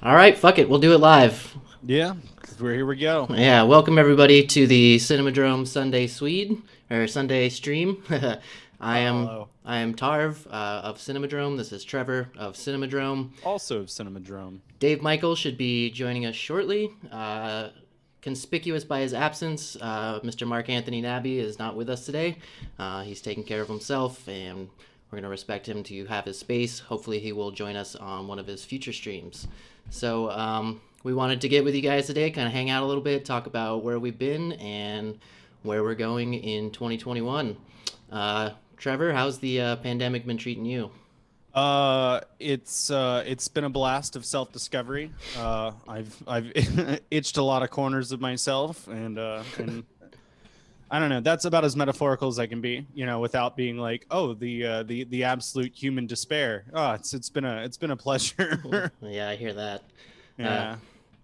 All right, fuck it. We'll do it live. Yeah, 'cause here we go. Yeah, welcome everybody to the Cinemadrome Sunday Swede or Sunday stream. I am Hello. I am Tarv of Cinemadrome. This is Trevor of Cinemadrome. Also of CINEMADROME. Dave Michael should be joining us shortly. Conspicuous by his absence, Mr. Mark Anthony Nabby is not with us today. He's taking care of himself, and we're going to respect him to have his space. Hopefully, he will join us on one of his future streams. So, we wanted to get with you guys today, kind of hang out a little bit, talk about where we've been and where we're going in 2021. Trevor, how's the pandemic been treating you? It's been a blast of self-discovery. I've itched a lot of corners of myself, and I don't know. That's about as metaphorical as I can be, without being like, oh, the absolute human despair. Oh, it's been a pleasure. Yeah, I hear that. Uh, Yeah,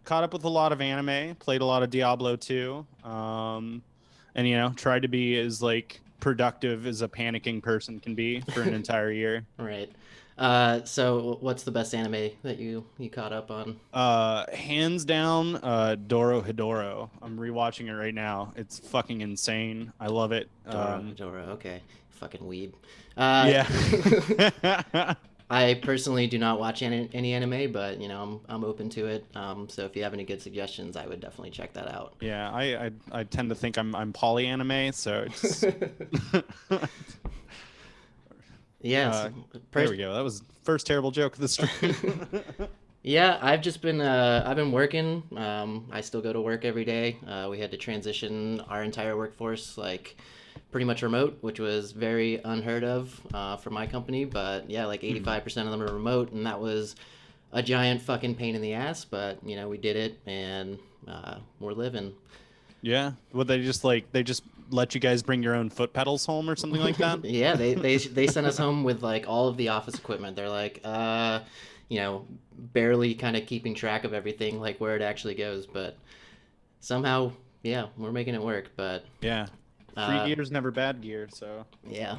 caught up with a lot of anime, played a lot of Diablo 2, and tried to be as like productive as a panicking person can be for an entire year. right. So what's the best anime that you caught up on? Hands down, Doro Hidoro. I'm rewatching it right now. It's fucking insane. I love it. Dora, okay. Fucking weeb. Uh, Yeah. I personally do not watch any anime, but I'm open to it. So if you have any good suggestions, I would definitely check that out. Yeah, I tend to think I'm poly anime, so it's Yes. there we go. That was first terrible joke of the stream. Yeah, I've been working. I still go to work every day. We had to transition our entire workforce like pretty much remote, which was very unheard of for my company. But yeah, like 85% of them are remote, and that was a giant fucking pain in the ass. But we did it, and we're living. Yeah. Would they just let you guys bring your own foot pedals home or something like that? Yeah, they sent us home with like all of the office equipment. They're like, barely kind of keeping track of everything, like where it actually goes. But somehow, yeah, we're making it work. But Yeah. Free uh, gear is never bad gear, so yeah,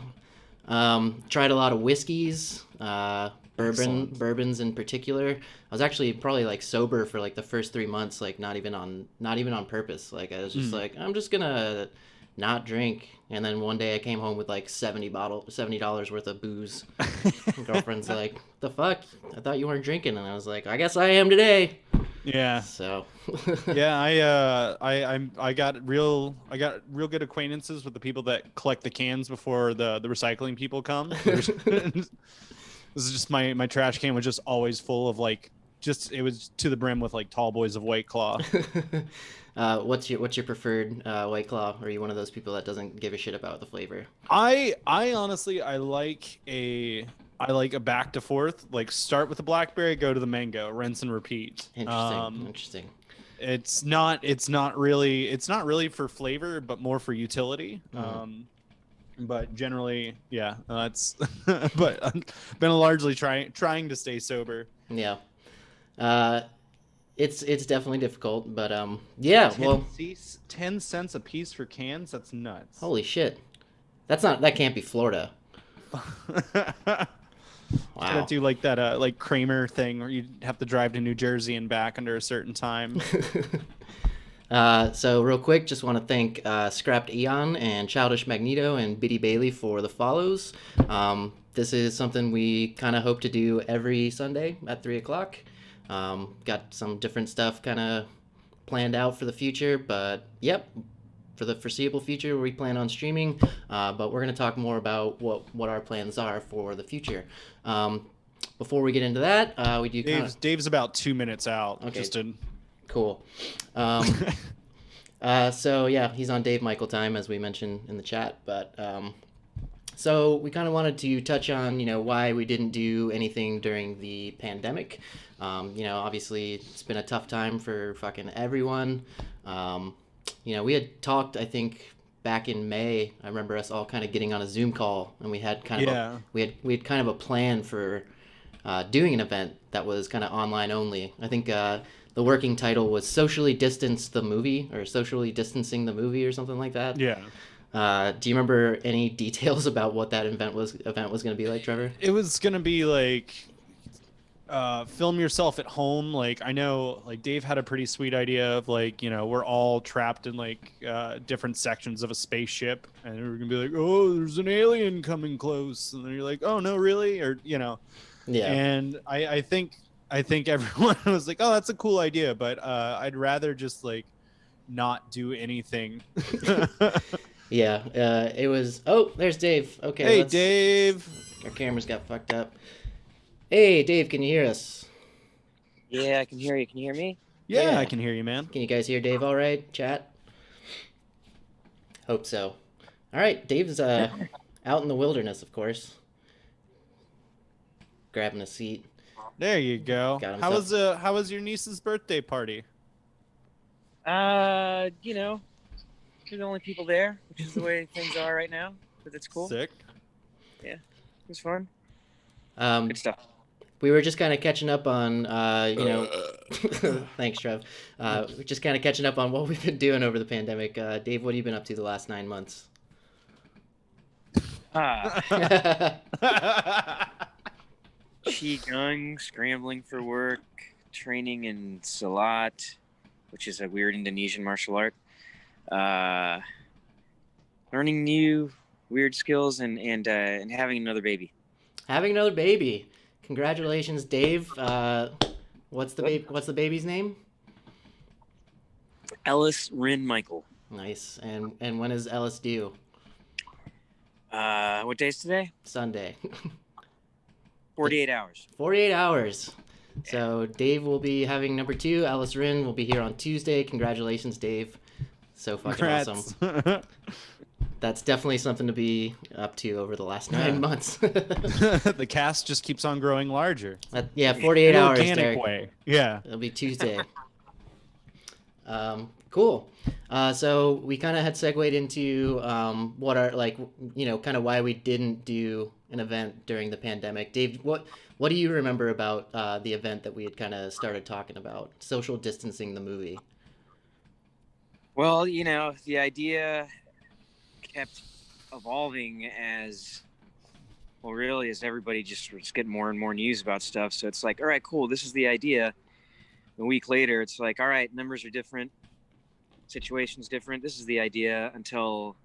tried a lot of whiskeys, excellent. bourbons in particular. I was actually probably like sober for like the first 3 months, like not even on purpose. Like I was just Mm. like, I'm just gonna not drink. And then one day I came home with like $70 worth of booze. My girlfriend's like, "The fuck? I thought you weren't drinking." And I was like, "I guess I am today." Yeah. So, Yeah, I got real good acquaintances with the people that collect the cans before the recycling people come. This is just my trash can was just always full of like just it was to the brim with like tall boys of White Claw. what's your preferred White Claw? Are you one of those people that doesn't give a shit about the flavor? I honestly I like a back to forth, like start with the blackberry, go to the mango, rinse and repeat. Interesting, interesting. It's not really for flavor, but more for utility. Mm, But generally, yeah, that's but I've been largely trying to stay sober. yeah. Uh, it's definitely difficult, but yeah. Well, 10 cents a piece for cans, that's nuts. holy shit. That can't be Florida. Gotta Wow. do like that like Kramer thing where you have to drive to New Jersey and back under a certain time. So real quick, just want to thank Scrapped Eon and Childish Magneto and Biddy Bailey for the follows. This is something we kind of hope to do every Sunday at 3 o'clock. Got some different stuff kind of planned out for the future, but yep, for the foreseeable future, we plan on streaming. But we're going to talk more about what our plans are for the future. Before we get into that, we do kind of Dave's about 2 minutes out. okay. Just to Cool. Um, so yeah, he's on Dave Michael time as we mentioned in the chat. But so we kind of wanted to touch on why we didn't do anything during the pandemic. Obviously it's been a tough time for fucking everyone. We had talked, I think, back in May. I remember us all kind of getting on a Zoom call, and we had kind of yeah. we had kind of a plan for doing an event that was kind of online only. I think the working title was "Socially Distance the Movie" or "Socially Distancing the Movie" or something like that. Yeah. Do you remember any details about what that event was going to be like, Trevor? It was gonna be like film yourself at home. Like, I know like Dave had a pretty sweet idea of like, we're all trapped in like different sections of a spaceship, and we're gonna be like, oh, there's an alien coming close, and then you're like, oh no, really? Or Yeah. and I think everyone was like, oh, that's a cool idea, but I'd rather just like not do anything. Yeah. It was. Oh, there's Dave. Okay, Hey, let's. Dave. Our cameras got fucked up. Hey, Dave, can you hear us? Yeah, I can hear you. Can you hear me? Yeah, Yeah. I can hear you, man. Can you guys hear Dave all right? Chat? Hope so. All right, Dave's out in the wilderness, of course. Grabbing a seat. There you go. Got How was your niece's birthday party? We're the only people there, which is the way things are right now. But it's cool. Sick. It was fun. Um, Good stuff. we were just kind of catching up on, thanks, Trev. We're just kind of catching up on what we've been doing over the pandemic. Dave, what have you been up to the last 9 months? Qigong, scrambling for work, training in Salat, which is a weird Indonesian martial art. Learning new weird skills and having another baby. Having another baby. Congratulations, Dave. What's the baby's name? Ellis Rin Michael. Nice. And when is Ellis due? What day is today? Sunday. 48 hours. 48 hours. So Dave will be having number 2. Ellis Rin will be here on Tuesday. Congratulations, Dave. So fucking awesome. That's definitely something to be up to over the last 9 months. The cast just keeps on growing larger. 48 hours, Organic Derek. way. Yeah. It'll be Tuesday. Cool. So we kind of had segued into what are kind of why we didn't do an event during the pandemic. Dave, what do you remember about the event that we had kind of started talking about? Social distancing the movie. Well, the idea kept evolving as everybody just was getting more and more news about stuff. So it's like, all right, cool. This is the idea. A week later, it's like, all right, numbers are different. Situation's different. This is the idea until,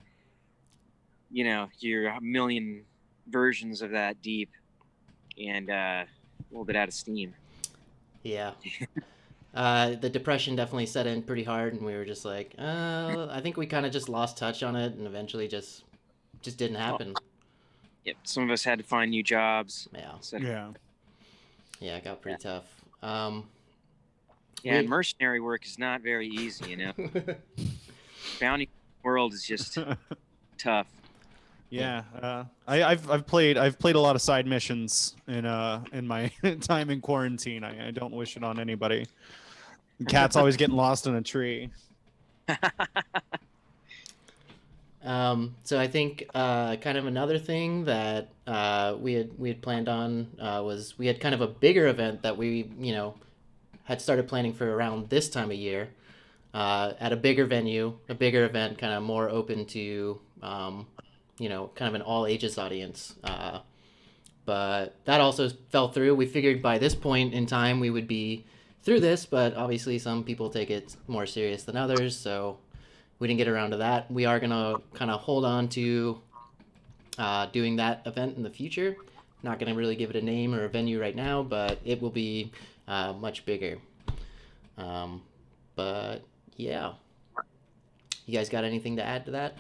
you're a million versions of that deep and a little bit out of steam. Yeah. The depression definitely set in pretty hard, and we were just like, I think we kind of just lost touch on it, and eventually just didn't happen. Yep. Some of us had to find new jobs. Yeah. Yeah, it got pretty tough. And mercenary work is not very easy, Bounty world is just tough. Yeah, I've played a lot of side missions in my time in quarantine. I don't wish it on anybody. The cat's always getting lost in a tree. So I think kind of another thing that we had planned on was we had kind of a bigger event that we had started planning for around this time of year at a bigger venue, a bigger event, kind of more open to kind of an all ages audience. But that also fell through. We figured by this point in time we would be through this, but obviously some people take it more serious than others, so we didn't get around to that. We are gonna kind of hold on to doing that event in the future. Not gonna really give it a name or a venue right now, but it will be much bigger. But yeah, you guys got anything to add to that?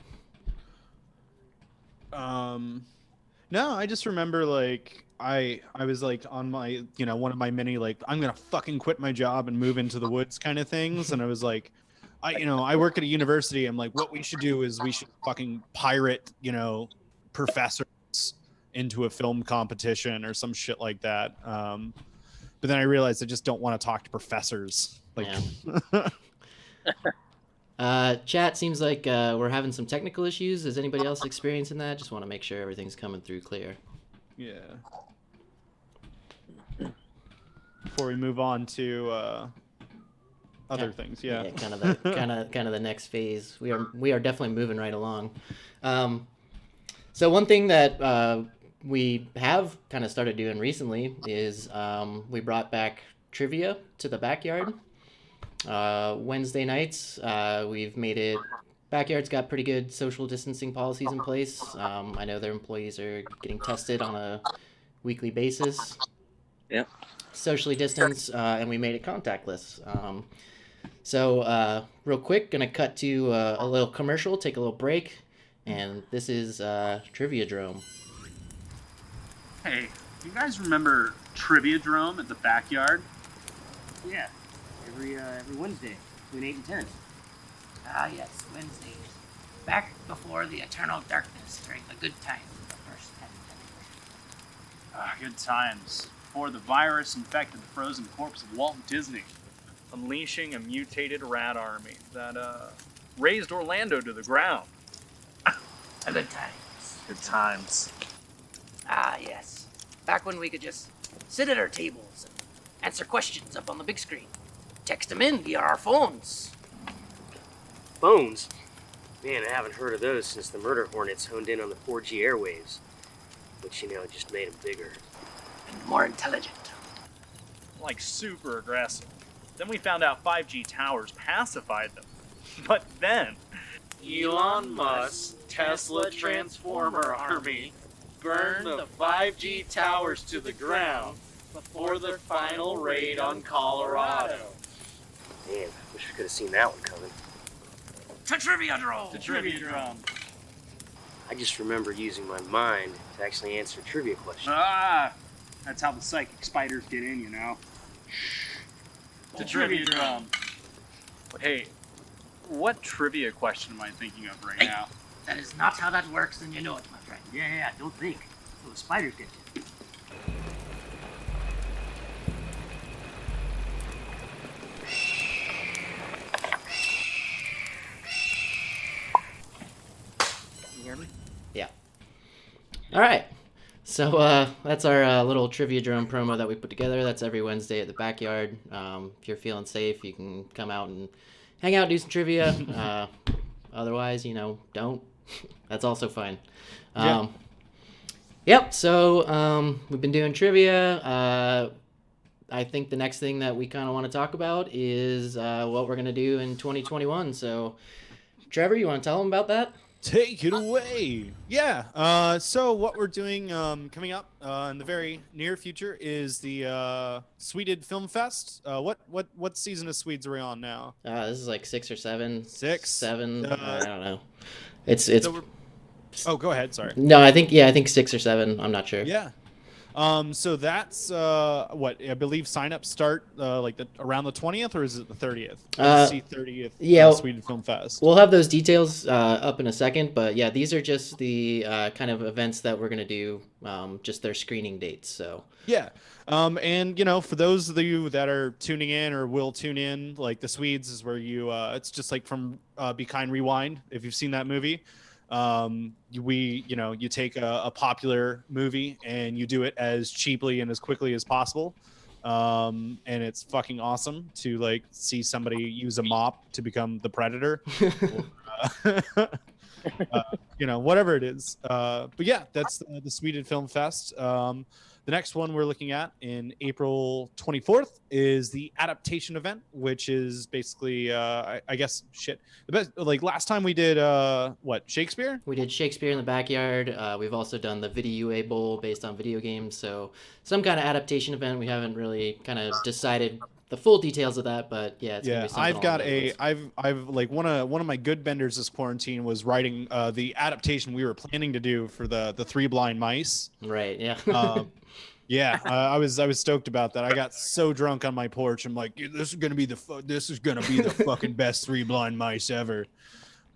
No, I just remember like I was like on my one of my many like I'm gonna fucking quit my job and move into the woods kind of things, and I was like I work at a university. I'm like, what we should do is we should fucking pirate professors into a film competition or some shit like that. But then I realized I just don't want to talk to professors. Like, chat seems like we're having some technical issues. Is anybody else experiencing that? Just want to make sure everything's coming through clear. Yeah. Before we move on to other things, yeah. Kind of the next phase. We are definitely moving right along. So one thing that we have kind of started doing recently is we brought back trivia to the backyard. Wednesday nights, we've made it. Backyard's got pretty good social distancing policies in place. I know their employees are getting tested on a weekly basis. Yep. Socially distance, and we made it contactless. So, real quick, gonna cut to a little commercial, take a little break, and this is Triviadrome. Hey, you guys remember Triviadrome at the backyard? Yeah, every Wednesday between 8 and 10. Ah, yes, Wednesdays. Back before the eternal darkness during the good times of the first pandemic. Ah, good times. Before the virus infected the frozen corpse of Walt Disney, unleashing a mutated rat army that razed Orlando to the ground. The good times. Good times. Ah, yes. Back when we could just sit at our tables and answer questions up on the big screen. Text them in via our phones. Phones? Man, I haven't heard of those since the murder hornets honed in on the 4G airwaves. Which, just made them bigger. And more intelligent. Like super aggressive. Then we found out 5G towers pacified them. But then, Elon Musk's Tesla Transformer Army burned the 5G towers to the ground before their final raid on Colorado. Man, wish we could have seen that one coming. To Triviadrome! The Triviadrome. I just remember using my mind to actually answer trivia questions. Ah, that's how the psychic spiders get in, The Triviadrome. Hey, what trivia question am I thinking of right now? That is not how that works, and you know it, my friend. Yeah, don't think. Those spiders get you. You hear me? Yeah. All right. So that's our little Triviadrome promo that we put together. That's every Wednesday at the backyard. If you're feeling safe, you can come out and hang out, do some trivia. Otherwise, don't. That's also fine. Yep. So we've been doing trivia. I think the next thing that we kind of want to talk about is what we're gonna do in 2021. So, Trevor, you want to tell them about that? Take it away. Yeah. So what we're doing coming up in the very near future is the Sweded Film Fest. What season of Swedes are we on now? This is like 6 or 7. 6, 7. I don't know. It's. Oh, go ahead. Sorry. No, I think 6 or 7. I'm not sure. Yeah. So that's what I believe sign-ups start around the 20th, or is it the 30th? 30th. Yeah. Sweden Film Fest. We'll have those details up in a second, but yeah, these are just the kind of events that we're gonna do. Just their screening dates. So. Yeah. And for those of you that are tuning in or will tune in, like the Swedes is where you it's just like from Be Kind Rewind, if you've seen that movie. You take a popular movie and you do it as cheaply and as quickly as possible. And it's fucking awesome to see somebody use a mop to become the predator. Whatever it is. But yeah, that's the Sweden Film Fest. The next one we're looking at in April 24th is the adaptation event, which is basically, I guess, the best. Last time we did, Shakespeare? We did Shakespeare in the backyard. We've also done the Video UA Bowl based on video games. So some kind of adaptation event. We haven't really kind of decided the full details of that, but yeah, it's gonna be something. I've one of my good benders this quarantine was writing the adaptation we were planning to do for the Three Blind Mice. Right. Yeah. Yeah, I was stoked about that. I got so drunk on my porch. I'm like, this is gonna be the fucking best Three Blind Mice ever.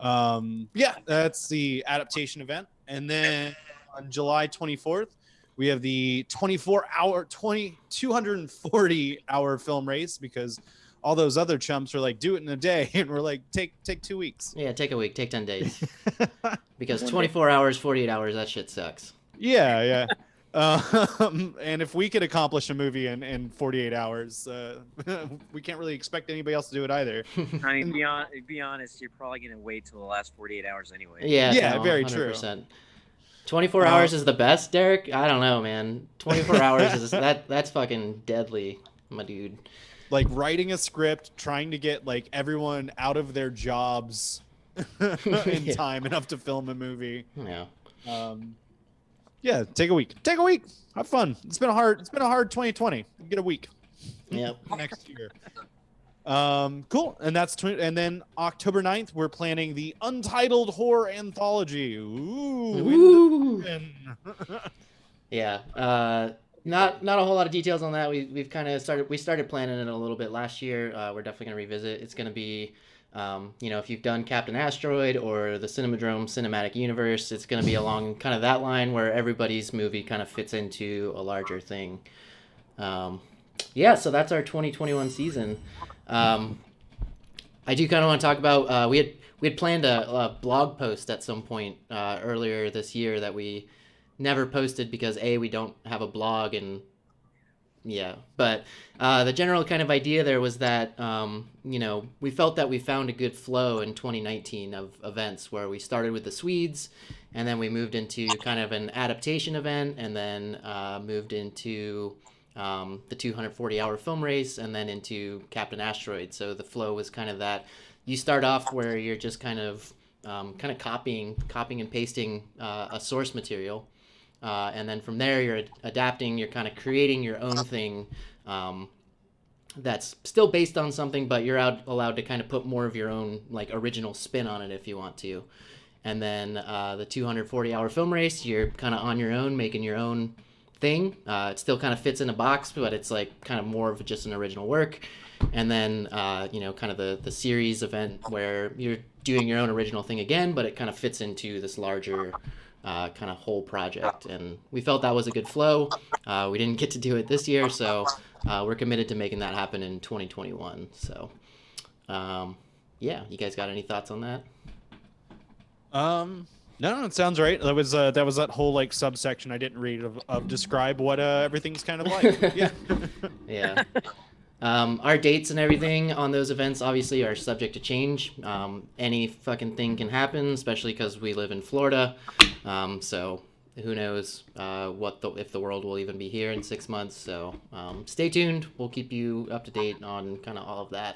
Yeah, that's the adaptation event, and then on July 24th. We have the 240-hour film race, because all those other chumps are like, do it in a day. And we're like, take 2 weeks. Yeah, take a week, take 10 days. Because 24 hours, 48 hours, that shit sucks. Yeah. And if we could accomplish a movie in 48 hours, we can't really expect anybody else to do it either. I mean, be honest, you're probably going to wait till the last 48 hours anyway. Yeah, very 100%. True. 24 hours is the best, Derek? I don't know, man. 24 hours is that's fucking deadly, my dude. Like writing a script, trying to get like everyone out of their jobs in time enough to film a movie. Yeah. Yeah, take a week. Take a week. Have fun. It's been a hard 2020. Get a week. Yep. Next year. Cool. And and then October 9th, we're planning the Untitled Horror Anthology. Ooh. Yeah. Not a whole lot of details on that. We've kind of started planning it a little bit last year. We're definitely gonna revisit. It's gonna be, if you've done Captain Asteroid or the Cinemadrome Cinematic Universe, it's gonna be along kind of that line where everybody's movie kind of fits into a larger thing. Yeah, so that's our 2021 season. I do kind of want to talk about we had planned a blog post at some point earlier this year that we never posted because we don't have a blog, and but the general kind of idea there was that we felt that we found a good flow in 2019 of events where we started with the Swedes, and then we moved into kind of an adaptation event, and then moved into the 240-hour film race, and then into Captain Asteroid. So the flow was kind of that you start off where you're just kind of copying and pasting a source material, and then from there you're adapting, you're kind of creating your own thing that's still based on something, but you're allowed to kind of put more of your own like original spin on it if you want to. And then the 240-hour film race, you're kind of on your own, making your own thing. It still kind of fits in a box, but it's like kind of more of just an original work. And then kind of the series event where you're doing your own original thing again, but it kind of fits into this larger kind of whole project. And we felt that was a good flow. We didn't get to do it this year, so we're committed to making that happen in 2021. So you guys got any thoughts on that? No, it sounds right. That was that whole like subsection I didn't read of describe what everything's kind of like. Yeah. Yeah. Our dates and everything on those events obviously are subject to change. Any fucking thing can happen, especially because we live in Florida. So who knows if the world will even be here in 6 months. So stay tuned. We'll keep you up to date on kind of all of that.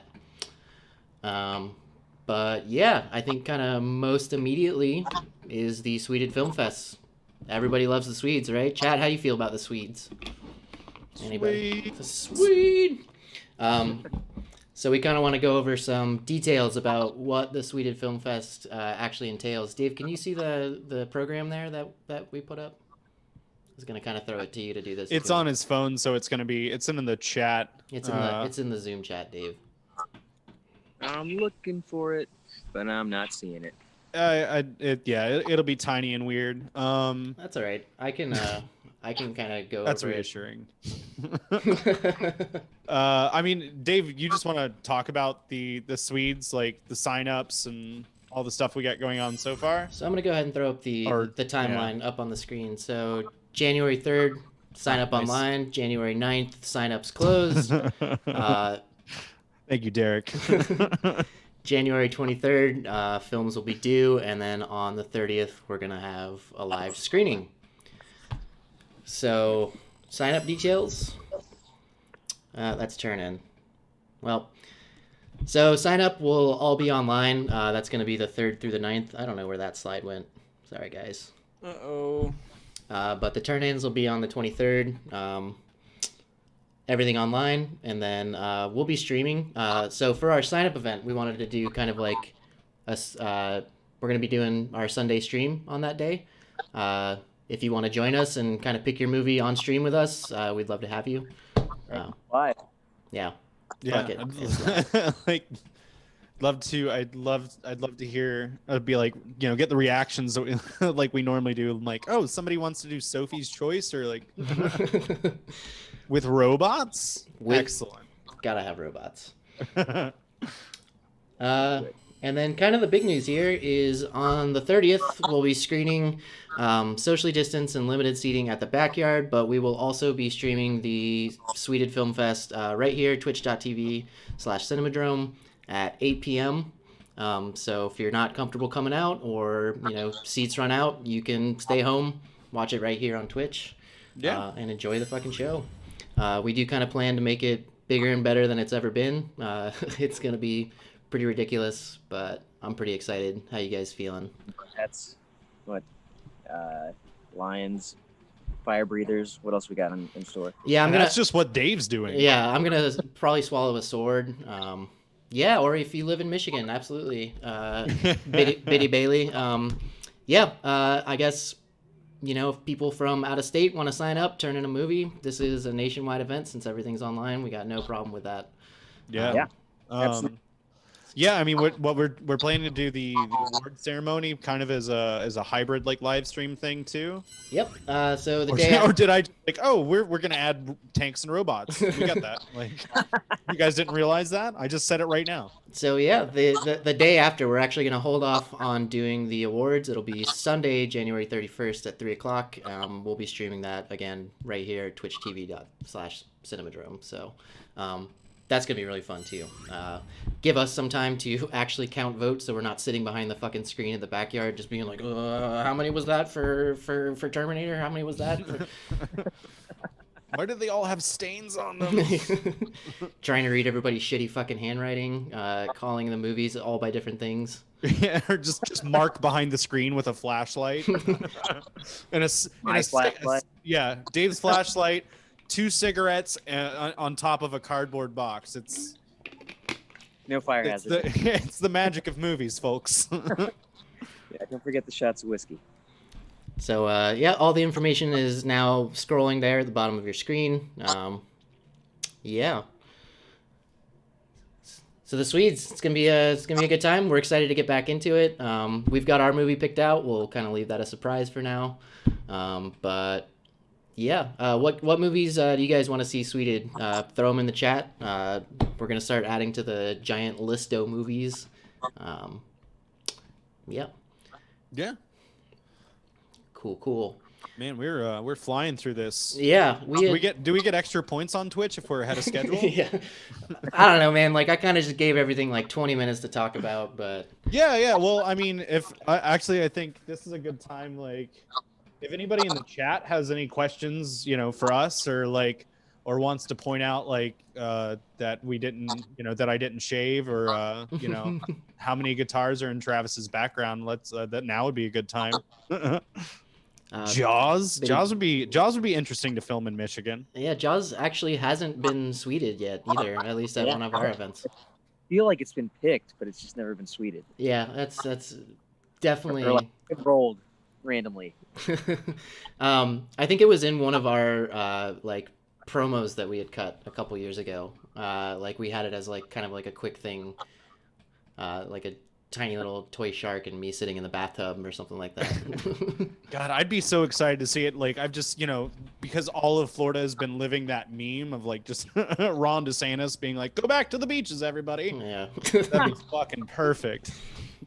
But yeah, I think kind of most immediately is the Sweden Film Fest. Everybody loves the Swedes, right? Chad, how do you feel about the Swedes? Anybody? The Swede. So we kind of want to go over some details about what the Sweden Film Fest actually entails. Dave, can you see the program there that we put up? I was gonna kind of throw it to you to do this. It's on his phone, so it's in the chat. It's in the Zoom chat, Dave. I'm looking for it, but I'm not seeing it. It'll be tiny and weird. That's all right. I can kind of go. That's over reassuring. I mean, Dave, you just want to talk about the Swedes, like the signups and all the stuff we got going on so far? So I'm gonna go ahead and throw up the timeline up on the screen. So January 3rd, sign up online. January 9th, signups closed. Thank you, Derek. January 23rd, films will be due, and then on the 30th, we're going to have a live screening. So, sign up details. Let's turn in. Well, so sign up will all be online. That's going to be the 3rd through the 9th. I don't know where that slide went. Sorry, guys. Uh-oh. But the turn-ins will be on the 23rd. Everything online, and then we'll be streaming. So for our sign-up event, we wanted to do kind of like we're going to be doing our Sunday stream on that day. If you want to join us and kind of pick your movie on stream with us, we'd love to have you. Why? Yeah. Yeah. Fuck it. Like, love to. I'd love to hear. I'd be like, get the reactions that we, like we normally do. Like, oh, somebody wants to do Sophie's Choice, or like. With robots? Excellent. Gotta have robots. And then kind of the big news here is on the 30th, we'll be screening socially distanced and limited seating at the backyard, but we will also be streaming the Sweden Film Fest right here, twitch.tv/Cinemadrome at 8 p.m. So if you're not comfortable coming out, or seats run out, you can stay home, watch it right here on Twitch, and enjoy the fucking show. We do kind of plan to make it bigger and better than it's ever been. It's gonna be pretty ridiculous, but I'm pretty excited. How you guys feeling? That's what lions, fire breathers. What else we got in store? Yeah, That's just what Dave's doing. Yeah, I'm gonna probably swallow a sword. Yeah, or if you live in Michigan, absolutely. Biddy Bailey. I guess if people from out of state want to sign up, turn in a movie. This is a nationwide event since everything's online. We got no problem with that. Yeah. Absolutely. Yeah, I mean, what we're planning to do the award ceremony kind of as a hybrid like live stream thing too. Yep. So the Or, day or did I we're gonna add tanks and robots? We got that. Like, you guys didn't realize that? I just said it right now. So yeah, the day after, we're actually gonna hold off on doing the awards. It'll be Sunday, January 31st at 3:00. We'll be streaming that again right here at twitchtv.com/cinemadrome. So that's gonna be really fun too. Give us some time to actually count votes, so we're not sitting behind the fucking screen in the backyard just being like, how many was that for Terminator? How many was that? Why do they all have stains on them? Trying to read everybody's shitty fucking handwriting, calling the movies all by different things. Yeah, or just mark behind the screen with a flashlight. and a flashlight. Yeah, Dave's flashlight, 2 cigarettes on top of a cardboard box. It's No fire hazard. it's the magic of movies, folks. Yeah, don't forget the shots of whiskey. So all the information is now scrolling there at the bottom of your screen. Yeah. So the Swedes, it's gonna be a good time. We're excited to get back into it. We've got our movie picked out. We'll kind of leave that a surprise for now. But yeah, what movies do you guys want to see Sweded? Throw them in the chat. We're gonna start adding to the giant listo movies. Yeah. Yeah. Cool. Man, we're flying through this. Yeah, Do we get extra points on Twitch if we're ahead of schedule? Yeah. I don't know, man. Like, I kind of just gave everything like 20 minutes to talk about, but Yeah. Well, I mean, I think this is a good time. Like, if anybody in the chat has any questions, for us, or wants to point out that we didn't, that I didn't shave, or how many guitars are in Travis's background, that now would be a good time. Jaws would be interesting to film in Michigan. Yeah, Jaws actually hasn't been Sweded yet either, at least at one of our events. I feel like it's been picked, but it's just never been Sweded. Yeah, that's definitely Or rolled randomly. I think it was in one of our promos that we had cut a couple years ago. We had it as kind of a quick thing, like a tiny little toy shark and me sitting in the bathtub or something like that. God, I'd be so excited to see it. I've just, because all of Florida has been living that meme of just Ron DeSantis being like, go back to the beaches, everybody. Yeah. That'd be fucking perfect.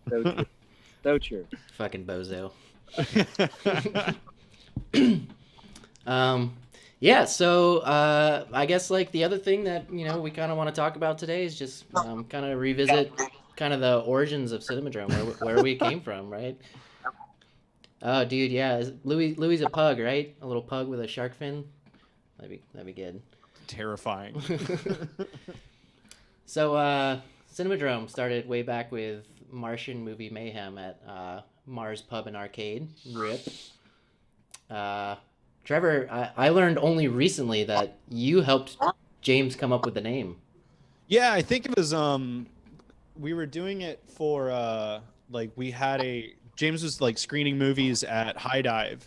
So true. So true. Fucking bozo. Yeah, so I guess the other thing that we kind of want to talk about today is just kind of revisit kind of the origins of Cinemadrome, where we came from, right? Oh, dude, yeah, Louis a pug, right? A little pug with a shark fin. That'd be good. Terrifying. So Cinemadrome started way back with Martian movie mayhem at Mars Pub and Arcade. RIP. Trevor, I learned only recently that you helped James come up with the name. Yeah, I think it was we were doing it for James was screening movies at High Dive,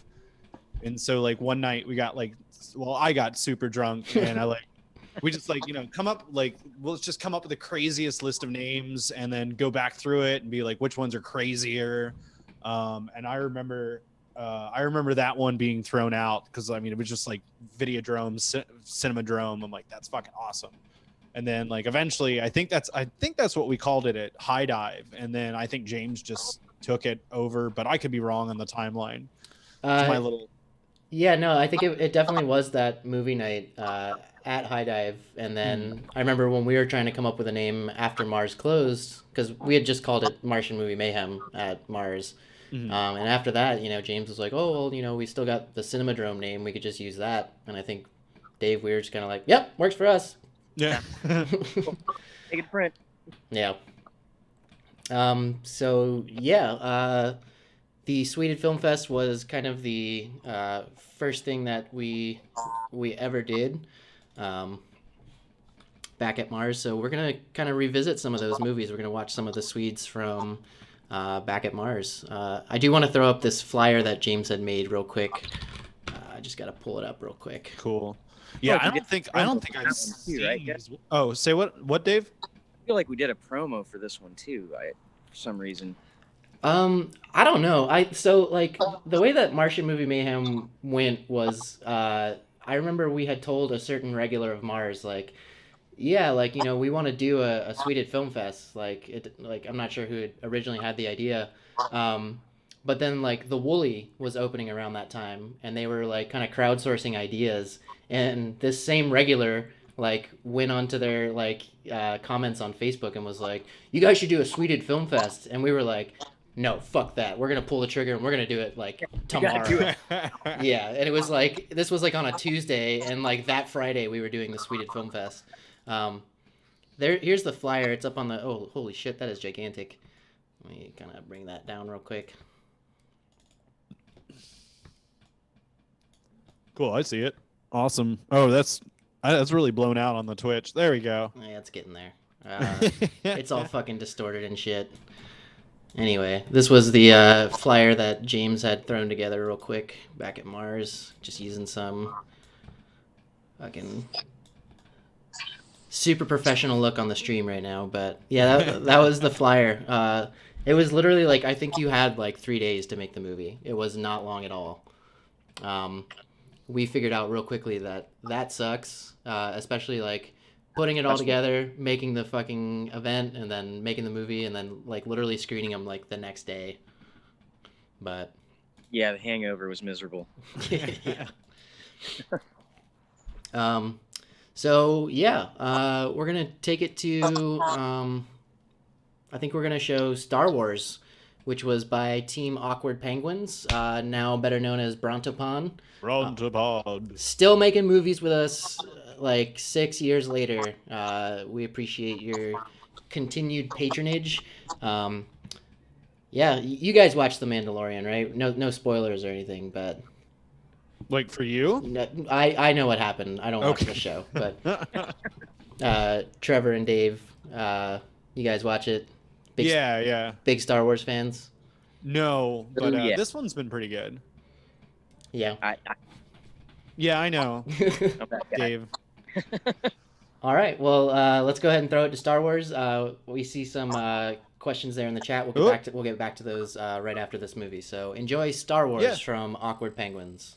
and so one night we got I got super drunk, and we just come up we'll just come up with the craziest list of names and then go back through it and be which ones are crazier. And I remember that one being thrown out because it was just Videodrome, Cinemadrome. I'm like, that's fucking awesome. And then eventually I think that's what we called it at High Dive. And then I think James just took it over, but I could be wrong on the timeline. Yeah, no, I think it definitely was that movie night at High Dive. And then I remember when we were trying to come up with a name after Mars closed, because we had just called it Martian Movie Mayhem at Mars. Mhm. And after that, James was like, oh, well, we still got the Cinemadrome name. We could just use that. And I think Dave, we were just kind of like, yep, works for us. Yeah. Take it print. Yeah. The Sweden Film Fest was kind of the first thing that we ever did back at Mars. So we're gonna kind of revisit some of those movies. We're gonna watch some of the Swedes from back at Mars. I do want to throw up this flyer that James had made real quick. I just gotta pull it up real quick. Cool. Yeah, we I don't think I've too, right, seen guys? these- Oh, say what, Dave? I feel like we did a promo for this one too. For some reason. I don't know. The way that Martian Movie Mayhem went was I remember we had told a certain regular of Mars like, yeah, we want to do a Swedish Film Fest. I'm not sure who had originally had the idea. But then the Woolly was opening around that time, and they were kind of crowdsourcing ideas, and this same regular went onto their comments on Facebook and was like, you guys should do a Swedish Film Fest. And we were like, no, fuck that. We're gonna pull the trigger and we're gonna do it tomorrow. do it. Yeah, and it was this was on a Tuesday, and that Friday we were doing the Swedish Film Fest. Here's the flyer. It's up on the. Oh, holy shit, that is gigantic. Let me kind of bring that down real quick. Cool, I see it. Awesome. Oh, that's really blown out on the Twitch. There we go. Yeah, it's getting there. It's all fucking distorted and shit. Anyway, this was the flyer that James had thrown together real quick back at Mars, just using some fucking super professional look on the stream right now. But yeah, that was the flyer. It was literally I think you had 3 days to make the movie. It was not long at all. We figured out real quickly that sucks, especially putting it all together, making the fucking event, and then making the movie, and then literally screening them the next day. But Yeah, the hangover was miserable. yeah. So yeah, we're gonna take it to. I think we're gonna show Star Wars, which was by Team Awkward Penguins, now better known as Brontopon. Brontopod. Still making movies with us 6 years later. We appreciate your continued patronage. Yeah, you guys watched The Mandalorian, right? No spoilers or anything, but For you? no, I know what happened. I don't watch Okay. the show, but Trevor and Dave, you guys watch it? Yeah. Big Star Wars fans? No, but Ooh, yeah. this one's been pretty good. Yeah. Yeah, I know, I'm that guy. Dave. All right. Well, let's go ahead and throw it to Star Wars. We see some questions there in the chat. We'll get back to those right after this movie. So enjoy Star Wars Yeah. from Awkward Penguins.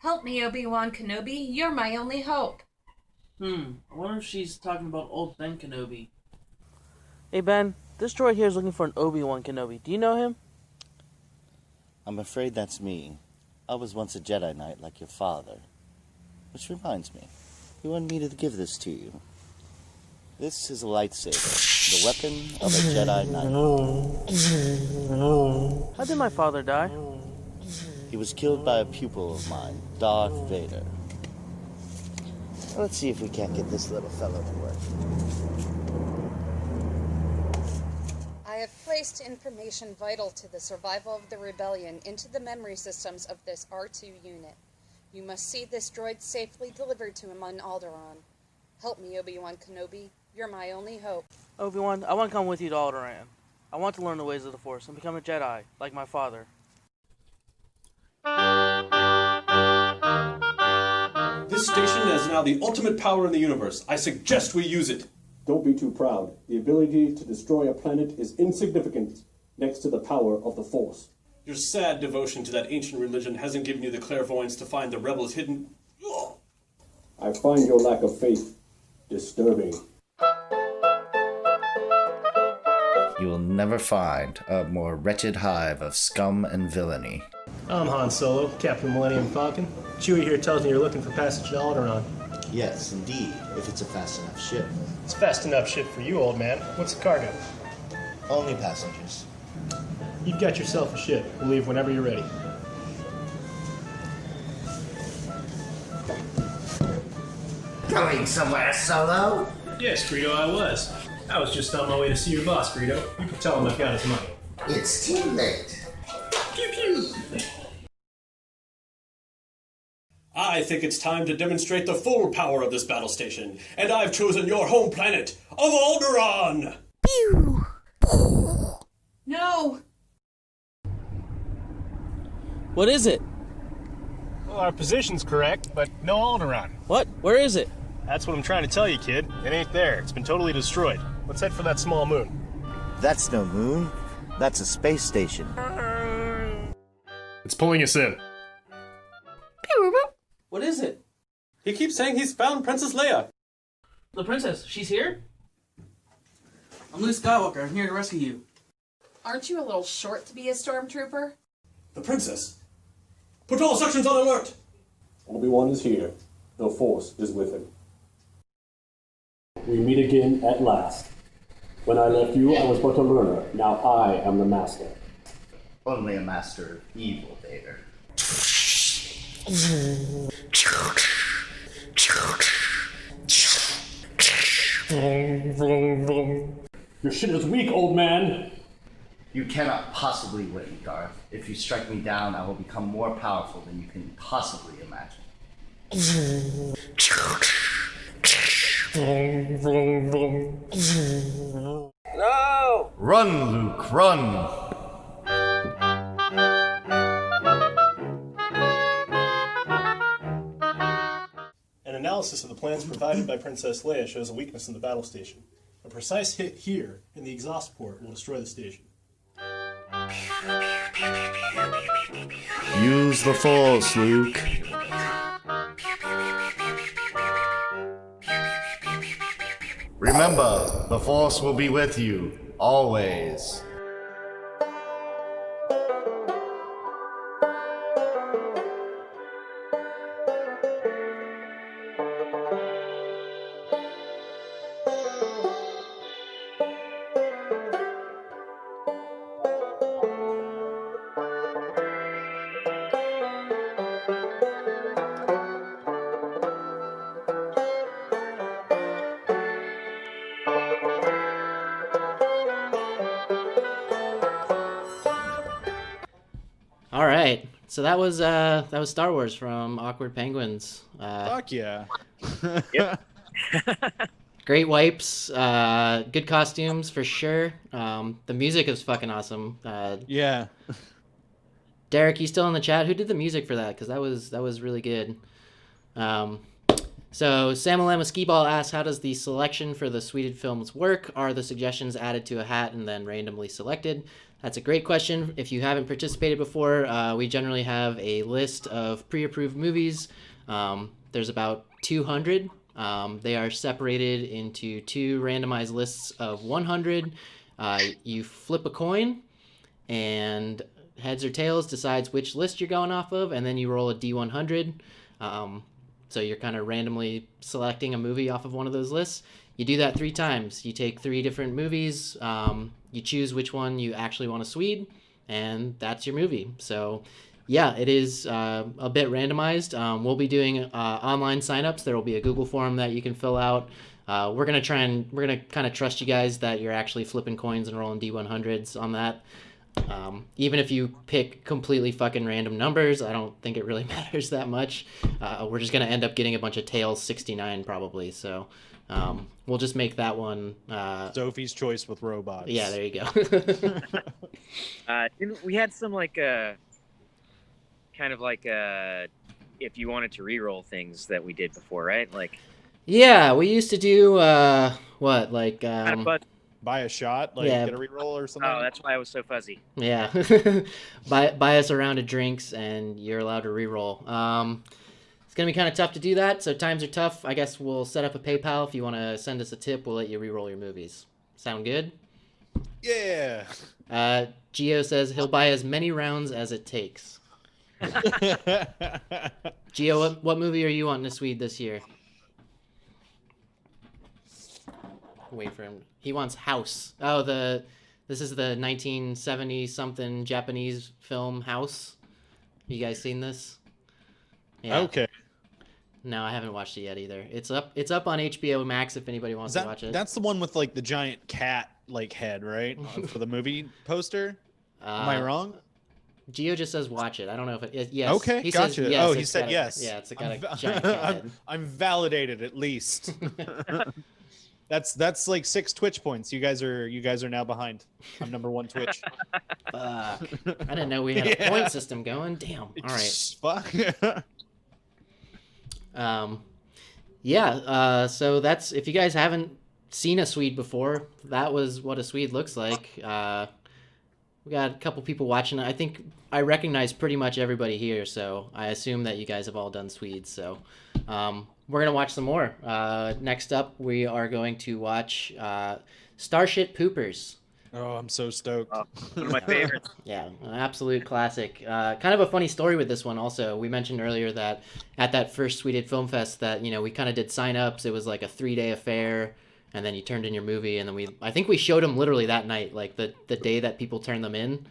Help me, Obi-Wan Kenobi. You're my only hope. I wonder if she's talking about old Ben Kenobi. Hey Ben, this droid here is looking for an Obi-Wan Kenobi. Do you know him? I'm afraid that's me. I was once a Jedi Knight like your father. Which reminds me, you wanted me to give this to you. This is a lightsaber, the weapon of a Jedi Knight. How did my father die? He was killed by a pupil of mine, Darth Vader. Let's see if we can't get this little fellow to work. I have placed information vital to the survival of the rebellion into the memory systems of this R2 unit. You must see this droid safely delivered to him on Alderaan. Help me, Obi-Wan Kenobi. You're my only hope. Obi-Wan, I want to come with you to Alderaan. I want to learn the ways of the Force and become a Jedi, like my father. This station is now the ultimate power in the universe. I suggest we use it. Don't be too proud. The ability to destroy a planet is insignificant next to the power of the Force. Your sad devotion to that ancient religion hasn't given you the clairvoyance to find the rebels hidden. I find your lack of faith disturbing. You will never find a more wretched hive of scum and villainy. I'm Han Solo, Captain Millennium Falcon. Chewie here tells me you're looking for passage to Alderaan. Yes, indeed, if it's a fast enough ship. It's fast enough ship for you, old man. What's the cargo? Only passengers. You've got yourself a ship. We'll leave whenever you're ready. Going somewhere, Solo? Yes, Greedo, I was. I was just on my way to see your boss, Greedo. You can tell him I've got his money. It's too late. Pew pew! I think it's time to demonstrate the full power of this battle station, and I've chosen your home planet of Alderaan! Pew! No! What is it? Well, our position's correct, but no Alderaan. What? Where is it? That's what I'm trying to tell you, kid. It ain't there. It's been totally destroyed. Let's head for that small moon. That's no moon. That's a space station. It's pulling us in. What is it? He keeps saying he's found Princess Leia. The princess. She's here? I'm Luke Skywalker. I'm here to rescue you. Aren't you a little short to be a stormtrooper? The princess. Put all sections on alert. Obi-Wan is here. The Force is with him. We meet again at last. When I left you, I was but a learner. Now I am the master. Only a master of evil, Vader. Your shit is weak, old man. You cannot possibly win, Darth. If you strike me down, I will become more powerful than you can possibly imagine. No! Run, Luke, run! An analysis of the plans provided by Princess Leia shows a weakness in the battle station. A precise hit here in the exhaust port will destroy the station. Use the Force, Luke. Remember, the Force will be with you, always. All right, so that was Star Wars from Awkward Penguins. Fuck yeah. Great wipes, good costumes for sure. The music is fucking awesome. Yeah. Derek, you still in the chat? Who did the music for that? Because that was really good. So Samalama Skiball asks, how does the selection for the Swedish films work? Are the suggestions added to a hat and then randomly selected? That's a great question. If you haven't participated before, we generally have a list of pre-approved movies. There's about 200. They are separated into two randomized lists of 100. You flip a coin, and heads or tails decides which list you're going off of, and then you roll a D100. So you're kind of randomly selecting a movie off of one of those lists. You do that 3 times. You take 3 different movies. You choose which one you actually want to Swede, and that's your movie. So yeah, it is a bit randomized. We'll be doing online signups. There will be a Google form that you can fill out. We're gonna kind of trust you guys that you're actually flipping coins and rolling D100s on that. Even if you pick completely fucking random numbers, I don't think it really matters that much. We're just going to end up getting a bunch of Tails 69 probably, so we'll just make that one... Sophie's Choice with robots. Yeah, there you go. We had some like kind of like if you wanted to re-roll things that we did before, right? Like Yeah, we used to do what, like buy a shot, like yeah. get a reroll or something. Oh, that's why I was so fuzzy. Yeah, buy us a round of drinks and you're allowed to reroll. It's gonna be kind of tough to do that, so times are tough. I guess we'll set up a PayPal. If you want to send us a tip, we'll let you reroll your movies. Sound good? Yeah. Gio says he'll buy as many rounds as it takes. Gio, what movie are you wanting to Swede this year? Wait for him. He wants House. Oh, this is the 1970 something Japanese film House. You guys seen this? Yeah. Okay. No, I haven't watched it yet either. It's up on HBO Max if anybody wants to watch it. That's the one with like the giant cat like head, right? For the movie poster. Am I wrong? Gio just says watch it. I don't know if it. Yes. Okay, he gotcha. Says, yes, oh, he said yes. Yeah, it's got a giant cat head. I'm validated at least. That's like 6 Twitch points. You guys are now behind. I'm number 1 Twitch. Fuck. I didn't know we had a point system going. Damn. All right. Fuck. Yeah. So that's, if you guys haven't seen a Swede before, that was what a Swede looks like. We got a couple people watching. I think I recognize pretty much everybody here, so I assume that you guys have all done Swedes. So we're gonna watch some more. Next up, we are going to watch Starship Poopers. Oh, I'm so stoked. One of my favorites. Yeah, an absolute classic. Kind of a funny story with this one also. We mentioned earlier that at that first Sweden Film Fest that, we kind of did sign-ups. It was like a 3-day affair, and then you turned in your movie, and then I think we showed them literally that night, like the day that people turned them in.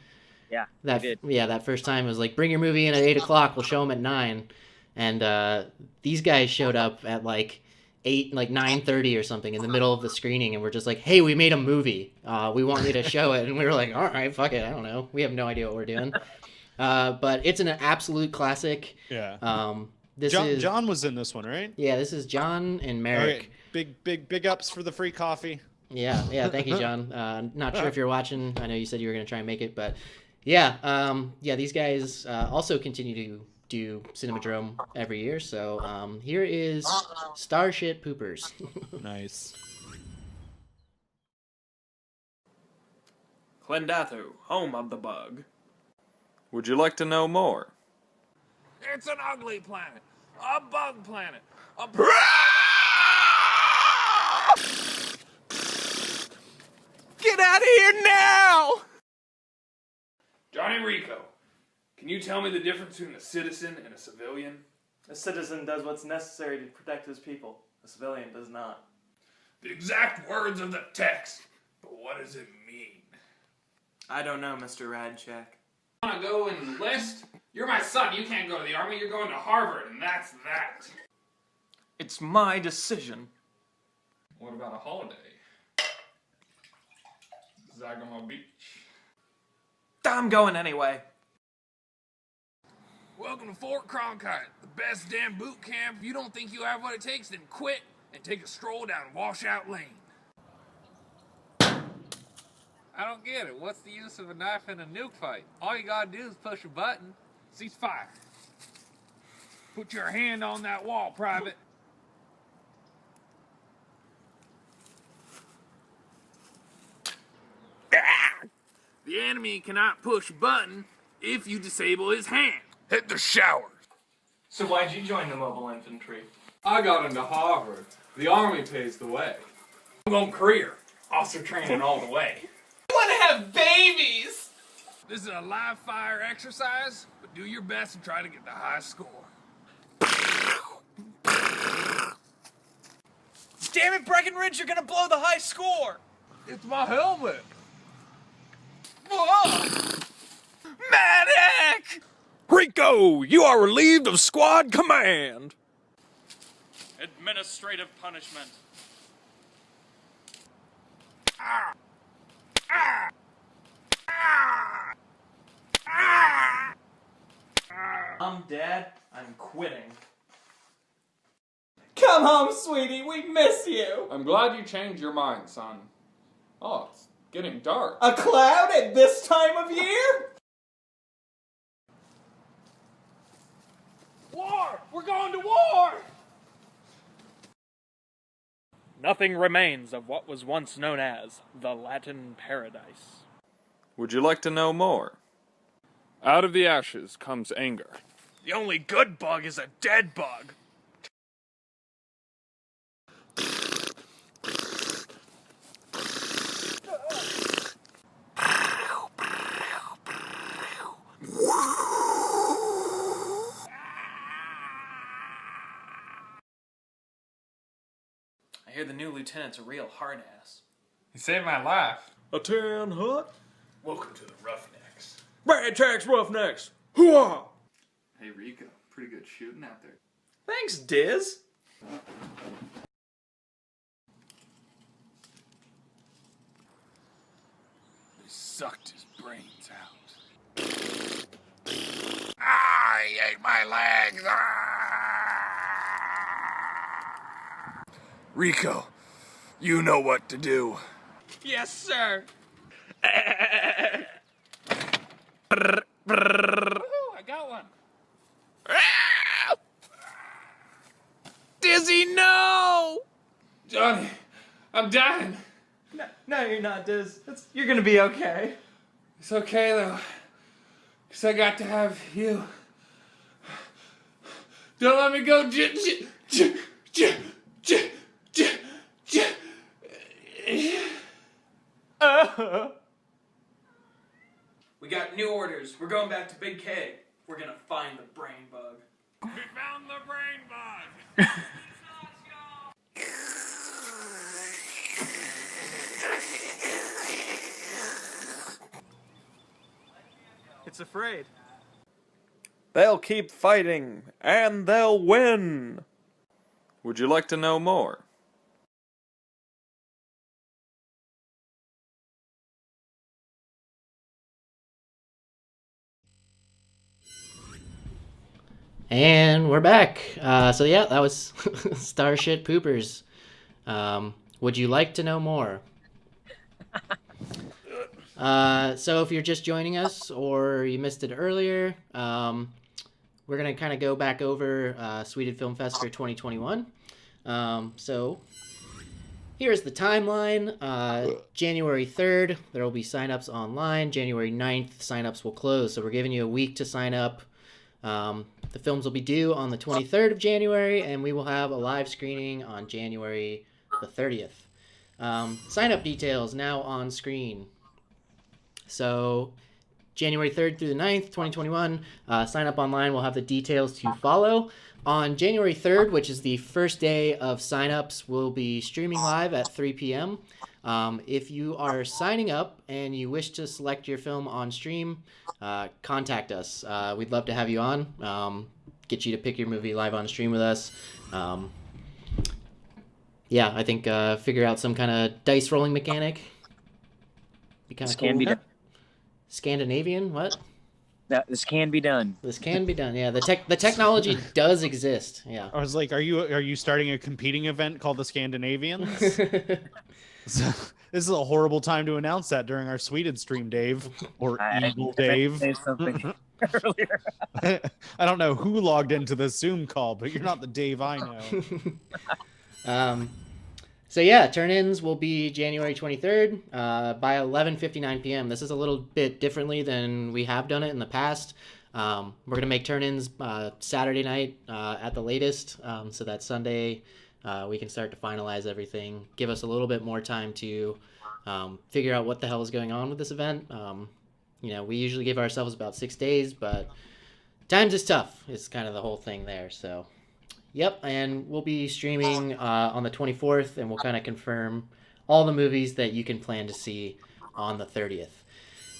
Yeah, that first time it was like, bring your movie in at 8 o'clock, we'll show them at 9. And these guys showed up at like 9:30 or something in the middle of the screening, and we're just like, hey, we made a movie, we want you to show it. And we were like, all right, fuck it, I don't know, we have no idea what we're doing. But it's an absolute classic. Yeah. Is John was in this one, right? Yeah, this is John and Merrick. Okay. Big ups for the free coffee. Yeah, thank you, John. Not sure if you're watching. I know you said you were going to try and make it, but yeah, these guys also continue to do Cinemadrome every year. So here is Starship Poopers. Nice. Clendathu, home of the bug. Would you like to know more? It's an ugly planet. A bug planet. Get out of here now! Johnny Rico, can you tell me the difference between a citizen and a civilian? A citizen does what's necessary to protect his people. A civilian does not. The exact words of the text, but what does it mean? I don't know, Mr. Radcheck. Want to go and enlist? You're my son. You can't go to the army. You're going to Harvard, and that's that. It's my decision. What about a holiday? Zagama Beach. I'm going anyway. Welcome to Fort Cronkite, the best damn boot camp. If you don't think you have what it takes, then quit and take a stroll down Washout Lane. I don't get it. What's the use of a knife in a nuke fight? All you gotta do is push a button. Cease fire. Put your hand on that wall, Private. The enemy cannot push a button if you disable his hand. Hit the showers. So why'd you join the mobile infantry? I got into Harvard. The army pays the way. I'm on career. Officer training all the way. I want to have babies! This is a live fire exercise, but do your best and try to get the high score. Damn it, Breckenridge, you're gonna blow the high score! It's my helmet! Whoa! Medic! Rico, you are relieved of squad command! Administrative punishment. Mom, Dad, I'm quitting. Come home, sweetie. We miss you. I'm glad you changed your mind, son. Oh, it's getting dark. A cloud at this time of year? War! We're going to war! Nothing remains of what was once known as the Latin Paradise. Would you like to know more? Out of the ashes comes anger. The only good bug is a dead bug. I hear the new lieutenant's a real hard ass. You saved my life. A tan hut? Welcome to the Roughnecks. Brad Tax Roughnecks! Hooah! Hey, Rico. Pretty good shooting out there. Thanks, Diz. They sucked his brains out. He ate my legs! Rico, you know what to do. Yes, sir. Woohoo, I got one. Dizzy, no! Johnny, I'm dying. No, you're not, Diz. You're gonna be okay. It's okay, though. Because I got to have you. Don't let me go. We got new orders. We're going back to Big K. We're gonna find the brain bug. We found the brain bug! It's afraid. They'll keep fighting, and they'll win! Would you like to know more? And we're back. So yeah, that was Starship Poopers. Would you like to know more? So if you're just joining us or you missed it earlier, we're going to kind of go back over Sweden Film Fest for 2021. So here's the timeline. January 3rd, there will be signups online. January 9th, signups will close. So we're giving you a week to sign up. The films will be due on the 23rd of January, and we will have a live screening on January the 30th. Sign-up details now on screen. So January 3rd through the 9th, 2021, sign up online. We'll have the details to follow. On January 3rd, which is the first day of signups, we'll be streaming live at 3 p.m. If you are signing up and you wish to select your film on stream, contact us. We'd love to have you on, get you to pick your movie live on stream with us. Yeah, I think figure out some kind of dice rolling mechanic. Be kind of cool. Can be done. Scandinavian? What? This can be done. This can be done. Yeah, the technology does exist. Yeah. I was like, are you starting a competing event called the Scandinavians? This is a horrible time to announce that during our Sweden stream, Dave, or Eagle Dave. Say something earlier. I don't know who logged into this Zoom call, but you're not the Dave I know. So yeah, turn-ins will be January 23rd by 11:59 p.m. This is a little bit differently than we have done it in the past. We're going to make turn-ins Saturday night at the latest, so that Sunday we can start to finalize everything, give us a little bit more time to figure out what the hell is going on with this event. You know, we usually give ourselves about 6 days, but times is tough. It's kind of the whole thing there, so... Yep, and we'll be streaming on the 24th, and we'll kind of confirm all the movies that you can plan to see on the 30th.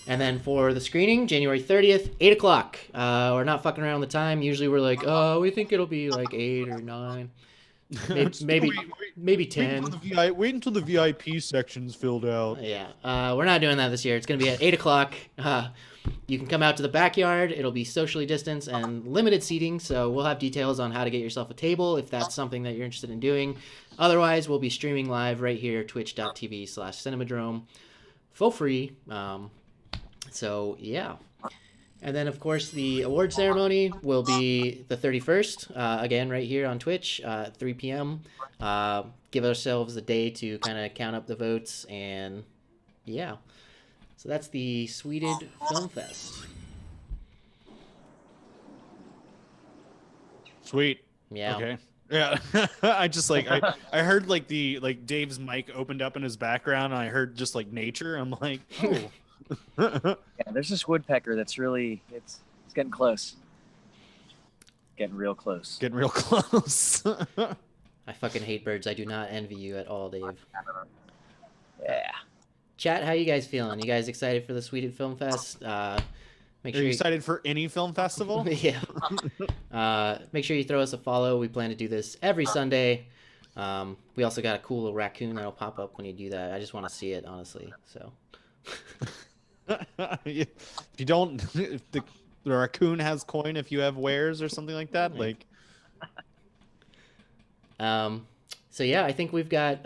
And then for the screening, January 30th, 8 o'clock. We're not fucking around with the time. Usually we're like, oh, we think it'll be like 8 or 9. Maybe maybe 10. Wait until the VIP section's filled out. Yeah, we're not doing that this year. It's going to be at 8 o'clock. You can come out to the backyard. It'll be socially distanced and limited seating, so we'll have details on how to get yourself a table if that's something that you're interested in doing. Otherwise, we'll be streaming live right here, twitch.tv/cinemadrome, for free. So, yeah. And then, of course, the award ceremony will be the 31st, again, right here on Twitch, 3 p.m. Give ourselves a day to kind of count up the votes, and yeah. So that's the Sweden Film Fest. Sweet. Yeah. Okay. Yeah. I just I heard like Dave's mic opened up in his background, and I heard just like nature. I'm like, oh. Yeah, there's this woodpecker that's really it's getting close. Getting real close. Getting real close. I fucking hate birds. I do not envy you at all, Dave. Yeah. Chat, how you guys feeling? You guys excited for the Sweden Film Fest? Make Are you excited for any film festival? Yeah. Make sure you throw us a follow. We plan to do this every Sunday. We also got a cool little raccoon that'll pop up when you do that. I just want to see it, honestly. So. If you don't, if the raccoon has coin if you have wares or something like that, like. So yeah, I think we've got.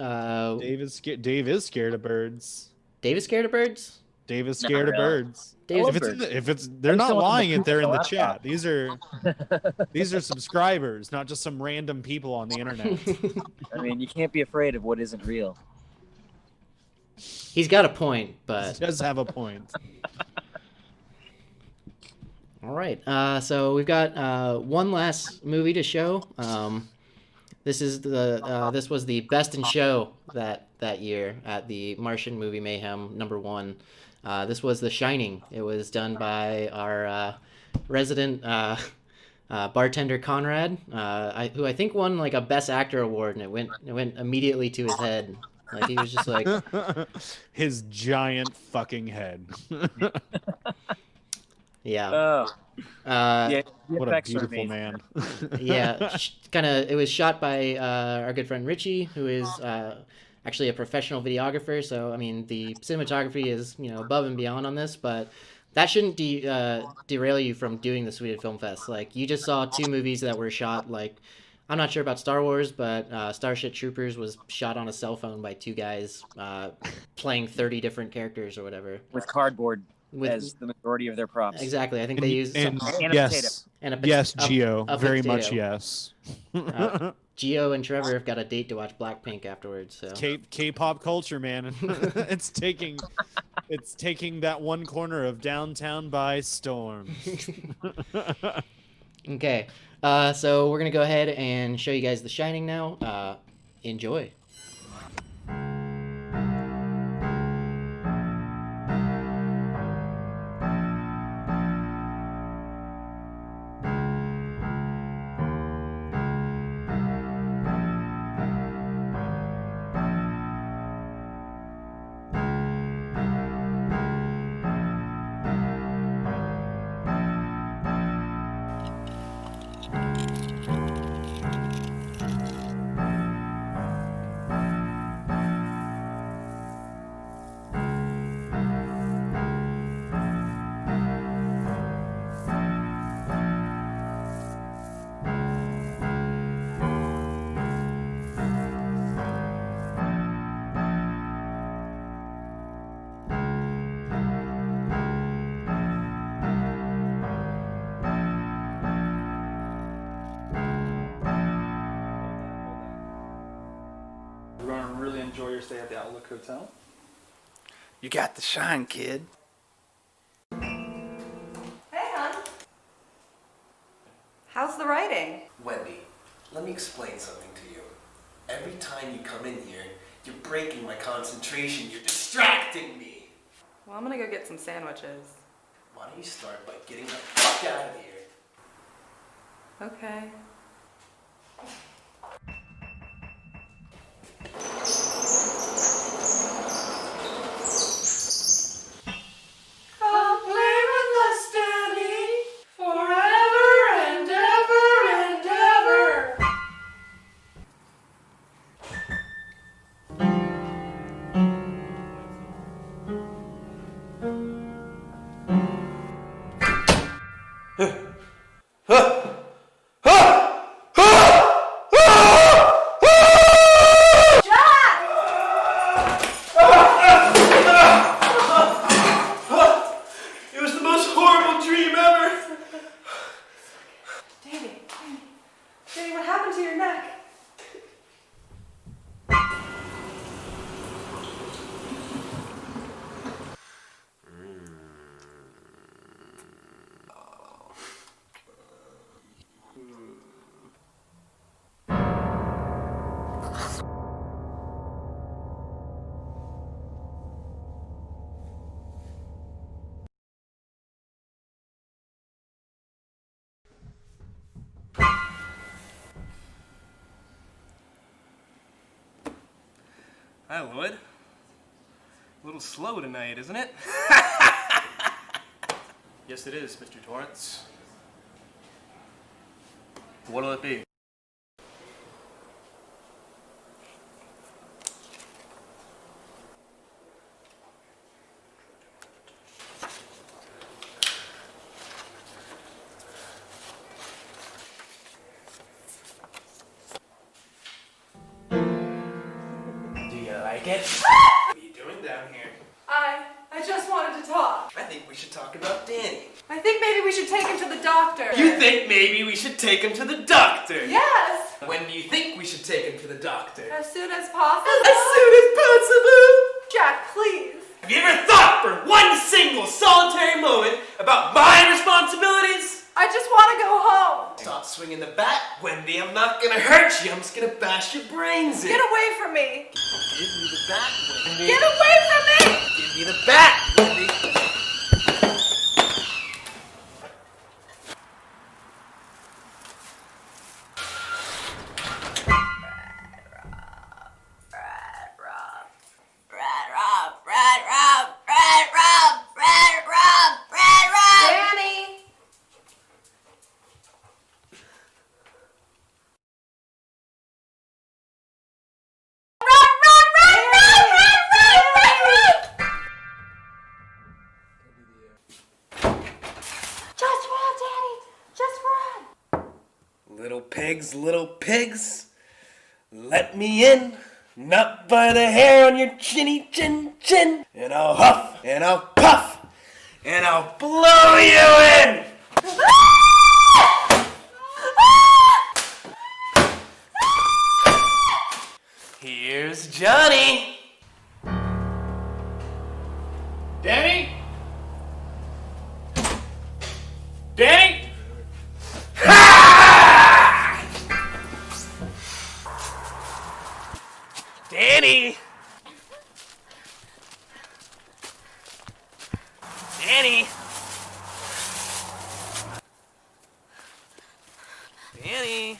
Dave is scared of birds. Dave is scared of birds. Dave is scared of birds. Dave's They're not lying it there in the chat. These are subscribers, not just some random people on the internet. I mean, you can't be afraid of what isn't real. He's got a point, but he does have a point. All right. So we've got one last movie to show. This was the best in show that year at the Martian Movie Mayhem #1. This was The Shining. It was done by our resident bartender Conrad, who I think won like a Best Actor award, and it went immediately to his head. Like he was just like his giant fucking head. Yeah. Yeah, what a beautiful man. Yeah, it was shot by our good friend Richie, who is actually a professional videographer. So I mean, the cinematography is above and beyond on this, but that shouldn't derail you from doing the Sweden Film Fest. Like you just saw 2 movies that were shot like. I'm not sure about Star Wars, but Starship Troopers was shot on a cell phone by 2 guys playing 30 different characters or whatever. With cardboard as the majority of their props. Exactly. I think they used and some... a potato. Yes, Geo. Very potato. much yes. Geo and Trevor have got a date to watch Blackpink afterwards. So K-pop culture, man. It's taking that one corner of downtown by storm. Okay. So we're going to go ahead and show you guys The Shining now. Enjoy. We're going to really enjoy your stay at the Outlook Hotel. You got the shine, kid. Hey, hon. How's the writing? Wendy, let me explain something to you. Every time you come in here, you're breaking my concentration. You're distracting me. Well, I'm gonna go get some sandwiches. Why don't you start by getting the fuck out of here? Okay. Come play with us, Danny, forever and ever and ever. Hi, Lloyd. A little slow tonight, isn't it? Yes, it is, Mr. Torrance. What'll it be? Do you like it? What are you doing down here? I just wanted to talk. I think we should talk about Danny. I think maybe we should take him to the doctor. You think maybe we should take him to the doctor? Yes! When do you think we should take him to the doctor? As soon as possible. As soon as possible! Jack, please. Have you ever thought for one single solitary moment about my responsibilities? I just want to go home. Stop swinging the bat, Wendy. I'm not gonna hurt you. I'm just gonna bash your brains in. Get away from me. Give me the bat, Wendy. Get away from me! Give me the bat, Wendy. Danny! Just run, Daddy! Just run! Little pigs, let me in. Not by the hair on your chinny chin. And I'll huff, and I'll puff, and I'll blow you in. Here's Johnny. Danny? Danny? Danny. Danny. Danny.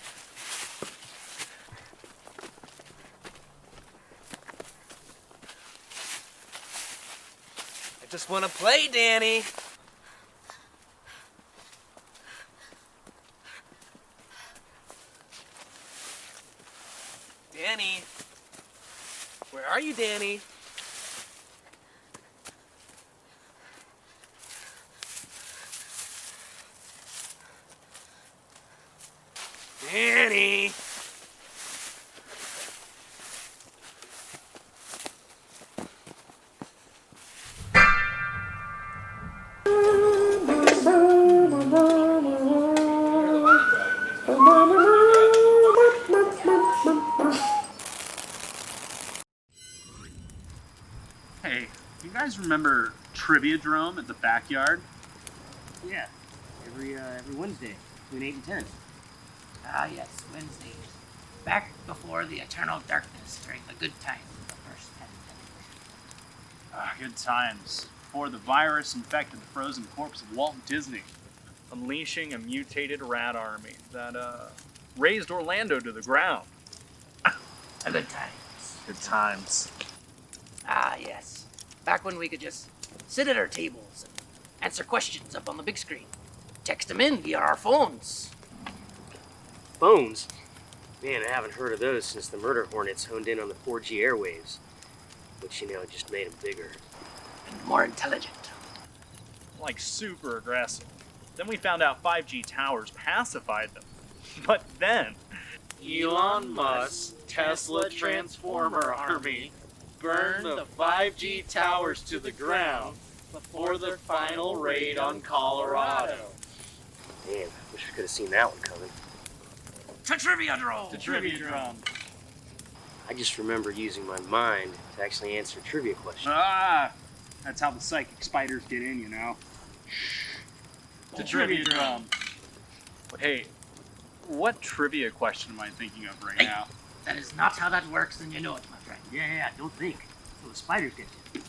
I just want to play, Danny. Danny. Where are you, Danny? Danny. Hey, you guys remember Triviadrome at the backyard? Yeah, every Wednesday between 8 and 10. Ah, yes, Wednesdays. Back before the eternal darkness during the good times of the first pandemic. Ah, good times. Before the virus infected the frozen corpse of Walt Disney. Unleashing a mutated rat army that, razed Orlando to the ground. The good times. Good times. Ah, yes. Back when we could just sit at our tables and answer questions up on the big screen. Text them in via our phones. Phones? Man, I haven't heard of those since the murder hornets honed in on the 4G airwaves. Which, just made them bigger. And more intelligent. Like super aggressive. Then we found out 5G towers pacified them. But then... Elon Musk, Tesla Transformer Army, burn the 5G towers to the ground before their final raid on Colorado. Man, wish we could have seen that one coming. To Triviadrome! To Triviadrome. I just remember using my mind to actually answer trivia questions. Ah! That's how the psychic spiders get in, To Triviadrome. Hey, what trivia question am I thinking of right now? That is not how that works, and you know it, my friend. Yeah, don't think. So the spiders get you.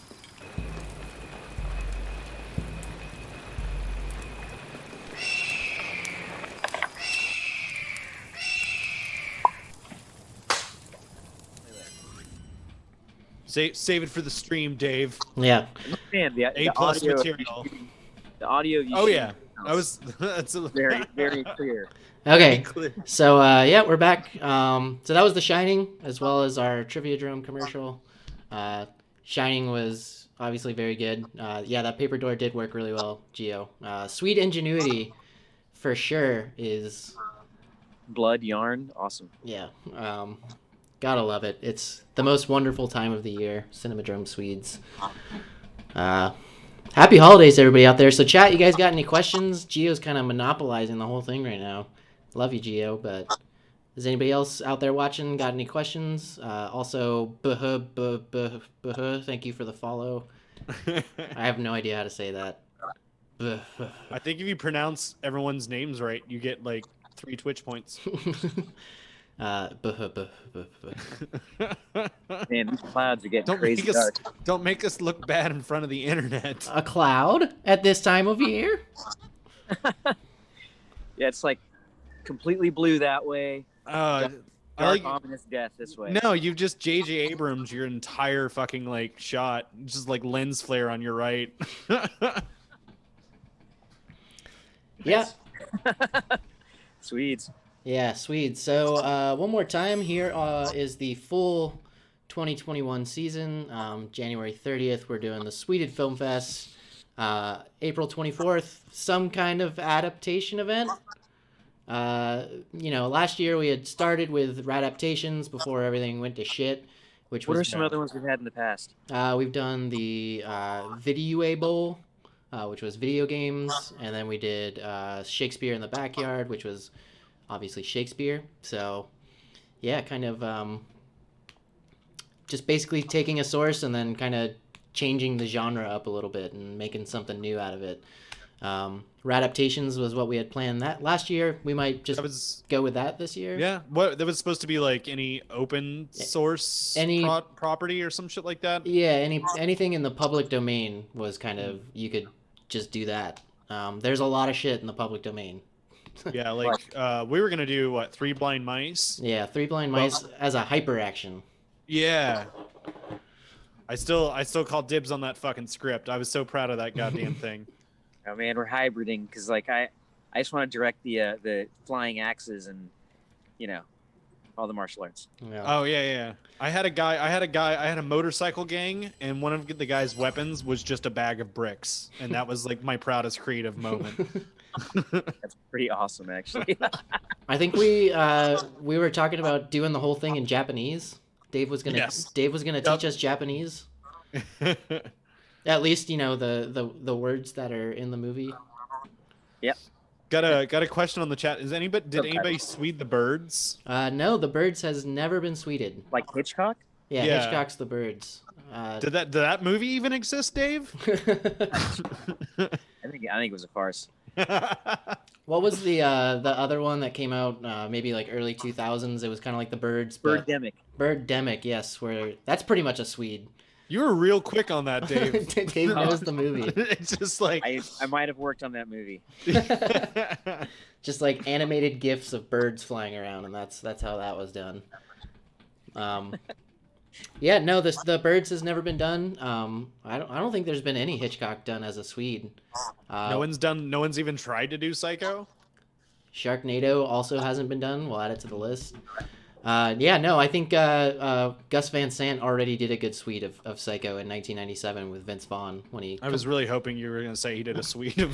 Save it for the stream, Dave. Yeah. Man, the A-plus audio material. The audio of you. Oh yeah, shooting that's very, very clear. Okay, so yeah, we're back. So that was The Shining, as well as our Trivia Drome commercial. Shining was obviously very good. Yeah, that paper door did work really well, Geo. Sweet Ingenuity, for sure, is... Blood, yarn, awesome. Yeah, gotta love it. It's the most wonderful time of the year, CINEMADROME Swedes. Happy holidays, everybody out there. So chat, you guys got any questions? Geo's kind of monopolizing the whole thing right now. Love you, Geo, but is anybody else out there watching got any questions? Also, thank you for the follow. I have no idea how to say that. I think if you pronounce everyone's names right, you get like 3 Twitch points. Man, these clouds are getting crazy dark. Don't make us look bad in front of the internet. A cloud at this time of year? Yeah, it's like completely blue that way. Dark, ominous death this way. No, you've just J.J. Abrams your entire fucking like shot, just like lens flare on your right. Yeah. Swedes. Yeah, Swedes. So one more time, here is the full 2021 season. January 30th, we're doing the Sweden Film Fest. April 24th, some kind of adaptation event. Last year we had started with Radaptations before everything went to shit. What are some other ones we've had in the past? We've done the Video Bowl, which was video games, and then we did Shakespeare in the Backyard, which was obviously Shakespeare. So yeah, kind of just basically taking a source and then kind of changing the genre up a little bit and making something new out of it. Radaptations was what we had planned that last year. We might just go with that this year. Yeah, what that was supposed to be like any open source property or some shit like that. Yeah, anything in the public domain was kind of, you could just do that. There's a lot of shit in the public domain. Yeah, like we were gonna do what, 3 Blind Mice? Yeah, 3 Blind Mice as a hyper action. Yeah. I still call dibs on that fucking script. I was so proud of that goddamn thing. Oh man, we're hybriding because like I just want to direct the flying axes and all the martial arts. Yeah. Oh yeah. I had a motorcycle gang, and one of the guy's weapons was just a bag of bricks, and that was like my proudest creative moment. That's pretty awesome, actually. I think we were talking about doing the whole thing in Japanese. Dave was gonna teach us Japanese. At least the words that are in the movie. Yep. Got a question on the chat. Did anybody Swede the Birds? No, The Birds has never been Sweded. Like Hitchcock? Yeah, Hitchcock's The Birds. Did that movie even exist, Dave? I think it was a farce. What was the other one that came out maybe like early 2000s? It was kind of like The Birds. Birdemic. Birdemic, yes. That's pretty much a Swede. You were real quick on that, Dave. Dave knows the movie. It's just like I might have worked on that movie. Just like animated gifs of birds flying around, and that's how that was done. Yeah, no, the Birds has never been done. I don't think there's been any Hitchcock done as a Swede. No one's even tried to do Psycho. Sharknado also hasn't been done. We'll add it to the list. Yeah, no, I think Gus Van Sant already did a good Swede of Psycho in 1997 with Vince Vaughn when he. I was really hoping you were going to say he did a Swede of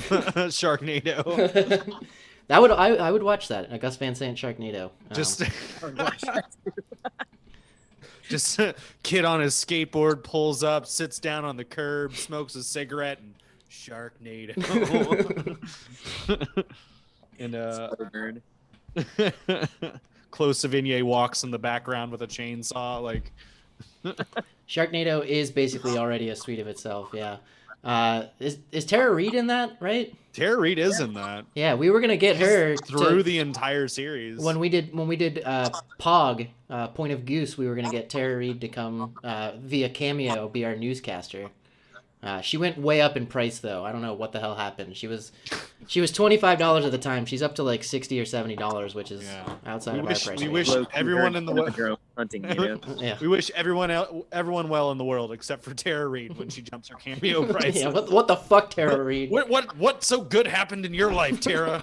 Sharknado. I would watch that, a Gus Van Sant Sharknado. Just a kid on his skateboard pulls up, sits down on the curb, smokes a cigarette, and Sharknado. And Close Savigny walks in the background with a chainsaw, like. Sharknado is basically already a suite of itself, yeah. Is Tara Reid in that, right? Tara Reid is in that. Yeah, we were gonna get her through the entire series. When we did Pog, Point of Goose, we were gonna get Tara Reid to come via cameo, be our newscaster. She went way up in price though. I don't know what the hell happened. She was $25 at the time. She's up to like $60 or $70, which is outside of our price. We range. wish everyone in the world hunting, you know. Yeah. We wish everyone well in the world except for Tara Reid when she jumps her cameo price. Yeah, what the fuck, Tara Reid? What so good happened in your life, Tara?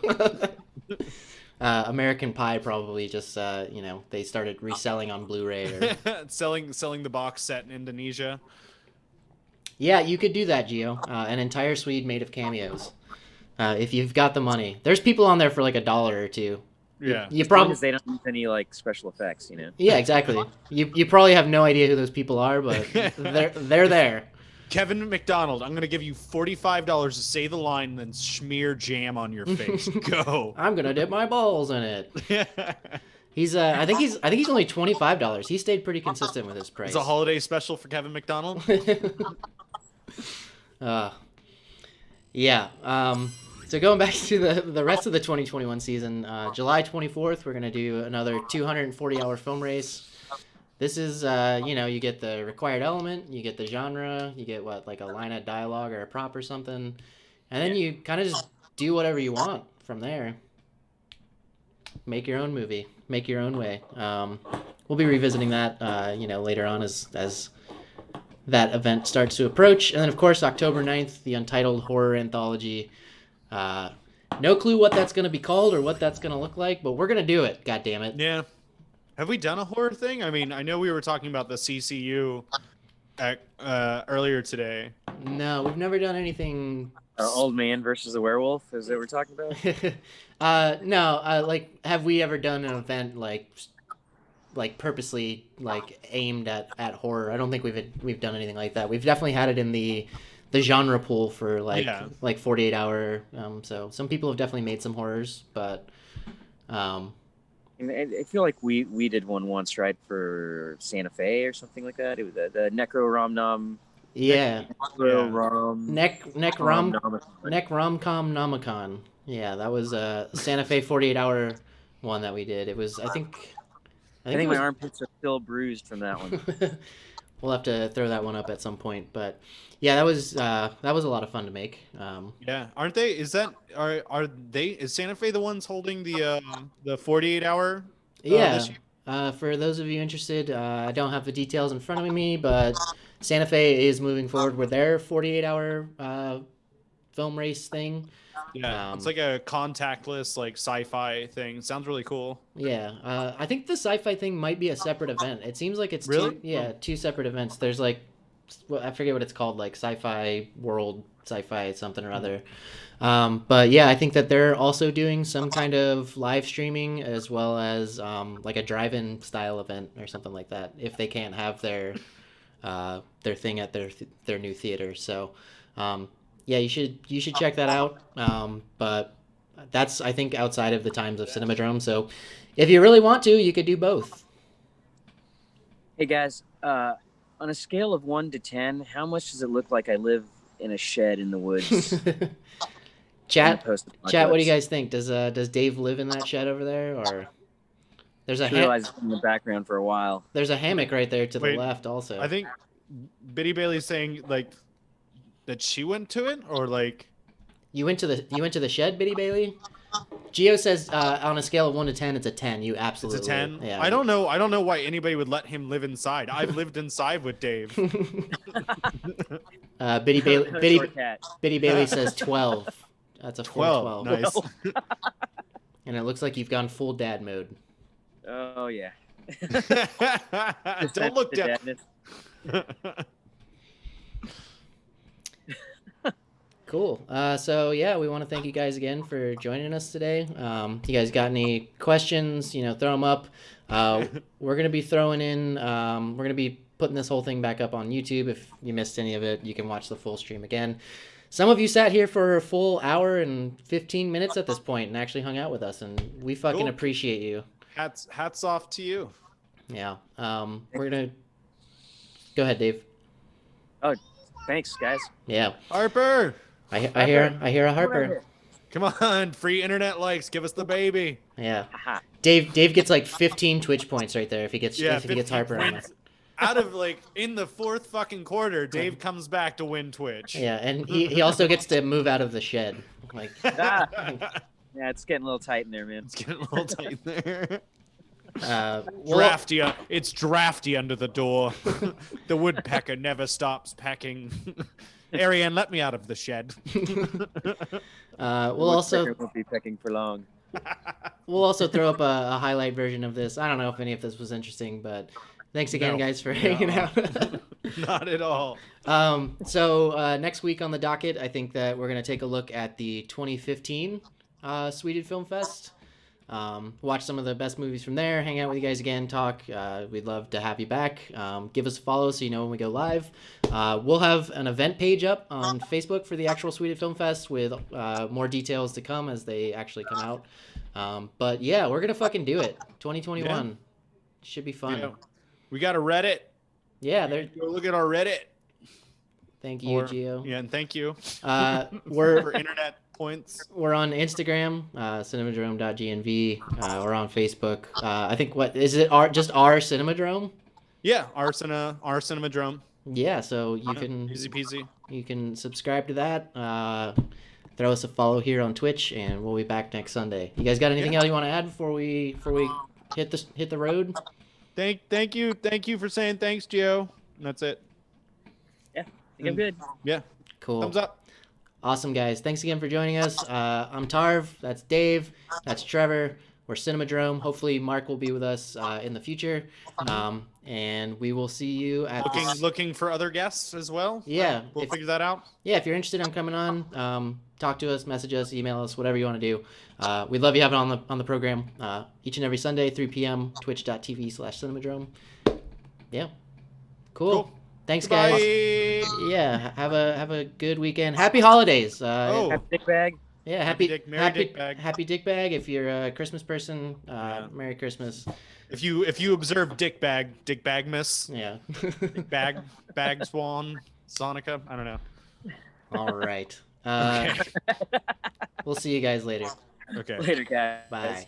American Pie probably just they started reselling on Blu-ray or selling the box set in Indonesia. Yeah, you could do that, Gio. An entire suite made of cameos. If you've got the money. There's people on there for like $1 or $2. Yeah. You As probably long as they don't use any like special effects, you know. Yeah, exactly. You probably have no idea who those people are, but they're there. Kevin McDonald, I'm gonna give you $45 to say the line, then smear jam on your face. Go. I'm gonna dip my balls in it. He's I think he's only $25. He stayed pretty consistent with his price. It's a holiday special for Kevin McDonald. Yeah. So going back to the rest of the 2021 season, July 24th, we're gonna do another 240-hour film race. This is, you get the required element, you get the genre, you get like a line of dialogue or a prop or something, and then you kind of just do whatever you want from there. Make your own movie, make your own way. We'll be revisiting that, later on as that event starts to approach. And then, of course, October 9th, the Untitled Horror Anthology. No clue what that's going to be called or what that's going to look like, but we're going to do it, goddammit. Yeah. Have we done a horror thing? I mean, I know we were talking about the CCU earlier today. No, we've never done anything. Old man versus a werewolf, is that what we're talking about? No, have we ever done an event like purposely aimed at horror? I don't think we've done anything like that. We've definitely had it in the genre pool for 48 hour. So some people have definitely made some horrors, but I feel like we did one once, right, for Santa Fe or something like that. It was the Necro Rom Nom. Yeah. Necro Rom. Neck Rom-Com Nomicon. Yeah, that was a Santa Fe 48-hour one that we did. It was, I think my armpits are still bruised from that one. We'll have to throw that one up at some point, but yeah, that was a lot of fun to make. Yeah, aren't they? Is Santa Fe the ones holding the 48-hour? Yeah. For those of you interested, I don't have the details in front of me, but Santa Fe is moving forward with their 48-hour film race thing. Yeah, it's like a contactless sci-fi thing. Sounds really cool. Yeah, I think the sci-fi thing might be a separate event. It seems like it's really? two separate events. There's I forget what it's called, Sci-Fi World, Sci-Fi something or other. But yeah, I think that they're also doing some kind of live streaming as well as a drive-in style event or something like that. If they can't have their thing at their new theater, so. Yeah, you should check that out. But that's, I think, outside of the times of Cinemadrome. So if you really want to, you could do both. Hey guys, on a scale of 1 to 10, how much does it look like I live in a shed in the woods? Chat, what do you guys think? Does Dave live in that shed over there, or there's a realized in the background for a while? There's a hammock right there to the left, also. I think Biddy Bailey's saying that she went to it, or you went to the shed, Biddy Bailey. Gio says on a scale of 1 to 10, it's a 10. You absolutely. It's a 10. Yeah. I don't know why anybody would let him live inside. I've lived inside with Dave. Biddy Bailey says 12. That's a 12. Nice. And it looks like you've gone full dad mode. Oh yeah. Don't look down. Cool. So yeah, we want to thank you guys again for joining us today. You guys got any questions? Throw them up. We're gonna be throwing in. We're gonna be putting this whole thing back up on YouTube. If you missed any of it, you can watch the full stream again. Some of you sat here for a full hour and 15 minutes at this point and actually hung out with us, and we fucking appreciate you. Hats off to you. Yeah. We're gonna go ahead, Dave. Oh, thanks, guys. Yeah. Harper. I hear a Harper. Come on, free internet likes. Give us the baby. Yeah. Dave gets 15 Twitch points right there if he gets Harper on there. out of like in the fourth fucking quarter, Dave comes back to win Twitch. Yeah, and he also gets to move out of the shed. Like, Yeah, it's getting a little tight in there, man. It's getting a little tight in there. Well, It's drafty under the door. The woodpecker never stops pecking. Ariane, let me out of the shed. We'll also won't be pecking for long. We'll also throw up a highlight version of this. I don't know if any of this was interesting, but thanks again, guys, for hanging out. Not at all. So next week on the docket, I think that we're going to take a look at the 2015 Sweden Film Fest. Watch some of the best movies from there, hang out with you guys again, talk. We'd love to have you back. Give us a follow so you know when we go live. We'll have an event page up on Facebook for the actual Sweden Film Fest with more details to come as they actually come out. But yeah, we're gonna fucking do it. 2021 Yeah. should be fun. Yeah. We got a Reddit. Yeah, there. Go look at our Reddit. Thank you, Gio. Yeah, and thank you. We're for internet points. We're on Instagram, cinemadrome.gnv. We're on Facebook. I think what is it? Just our Cinemadrome? Yeah, our Cinemadrome. Yeah, so you can easy peasy. You can subscribe to that. Throw us a follow here on Twitch, and we'll be back next Sunday. You guys got anything else you want to add before we hit the road? Thank you for saying thanks, Gio. And that's it. Yeah, I think I'm good. Yeah. Cool. Thumbs up. Awesome, guys. Thanks again for joining us. I'm Tarv. That's Dave. That's Trevor. We're Cinemadrome. Hopefully, Mark will be with us in the future. And we will see you at looking for other guests as well. Yeah, we'll figure that out. Yeah, if you're interested in coming on, talk to us, message us, email us, whatever you want to do. We'd love you having on the program each and every Sunday, 3 p.m. Twitch.tv/Cinemadrome. Yeah, cool. Thanks, Goodbye. guys. Yeah, have a good weekend. Happy holidays. Happy dick bag. Yeah, Merry dick bag. Happy dick bag. If you're a Christmas person, Merry Christmas. If you observe dick bagmas. Yeah. Dick bag swan, Sonica. I don't know. All right. Okay. We'll see you guys later. Okay. Later, guys. Bye.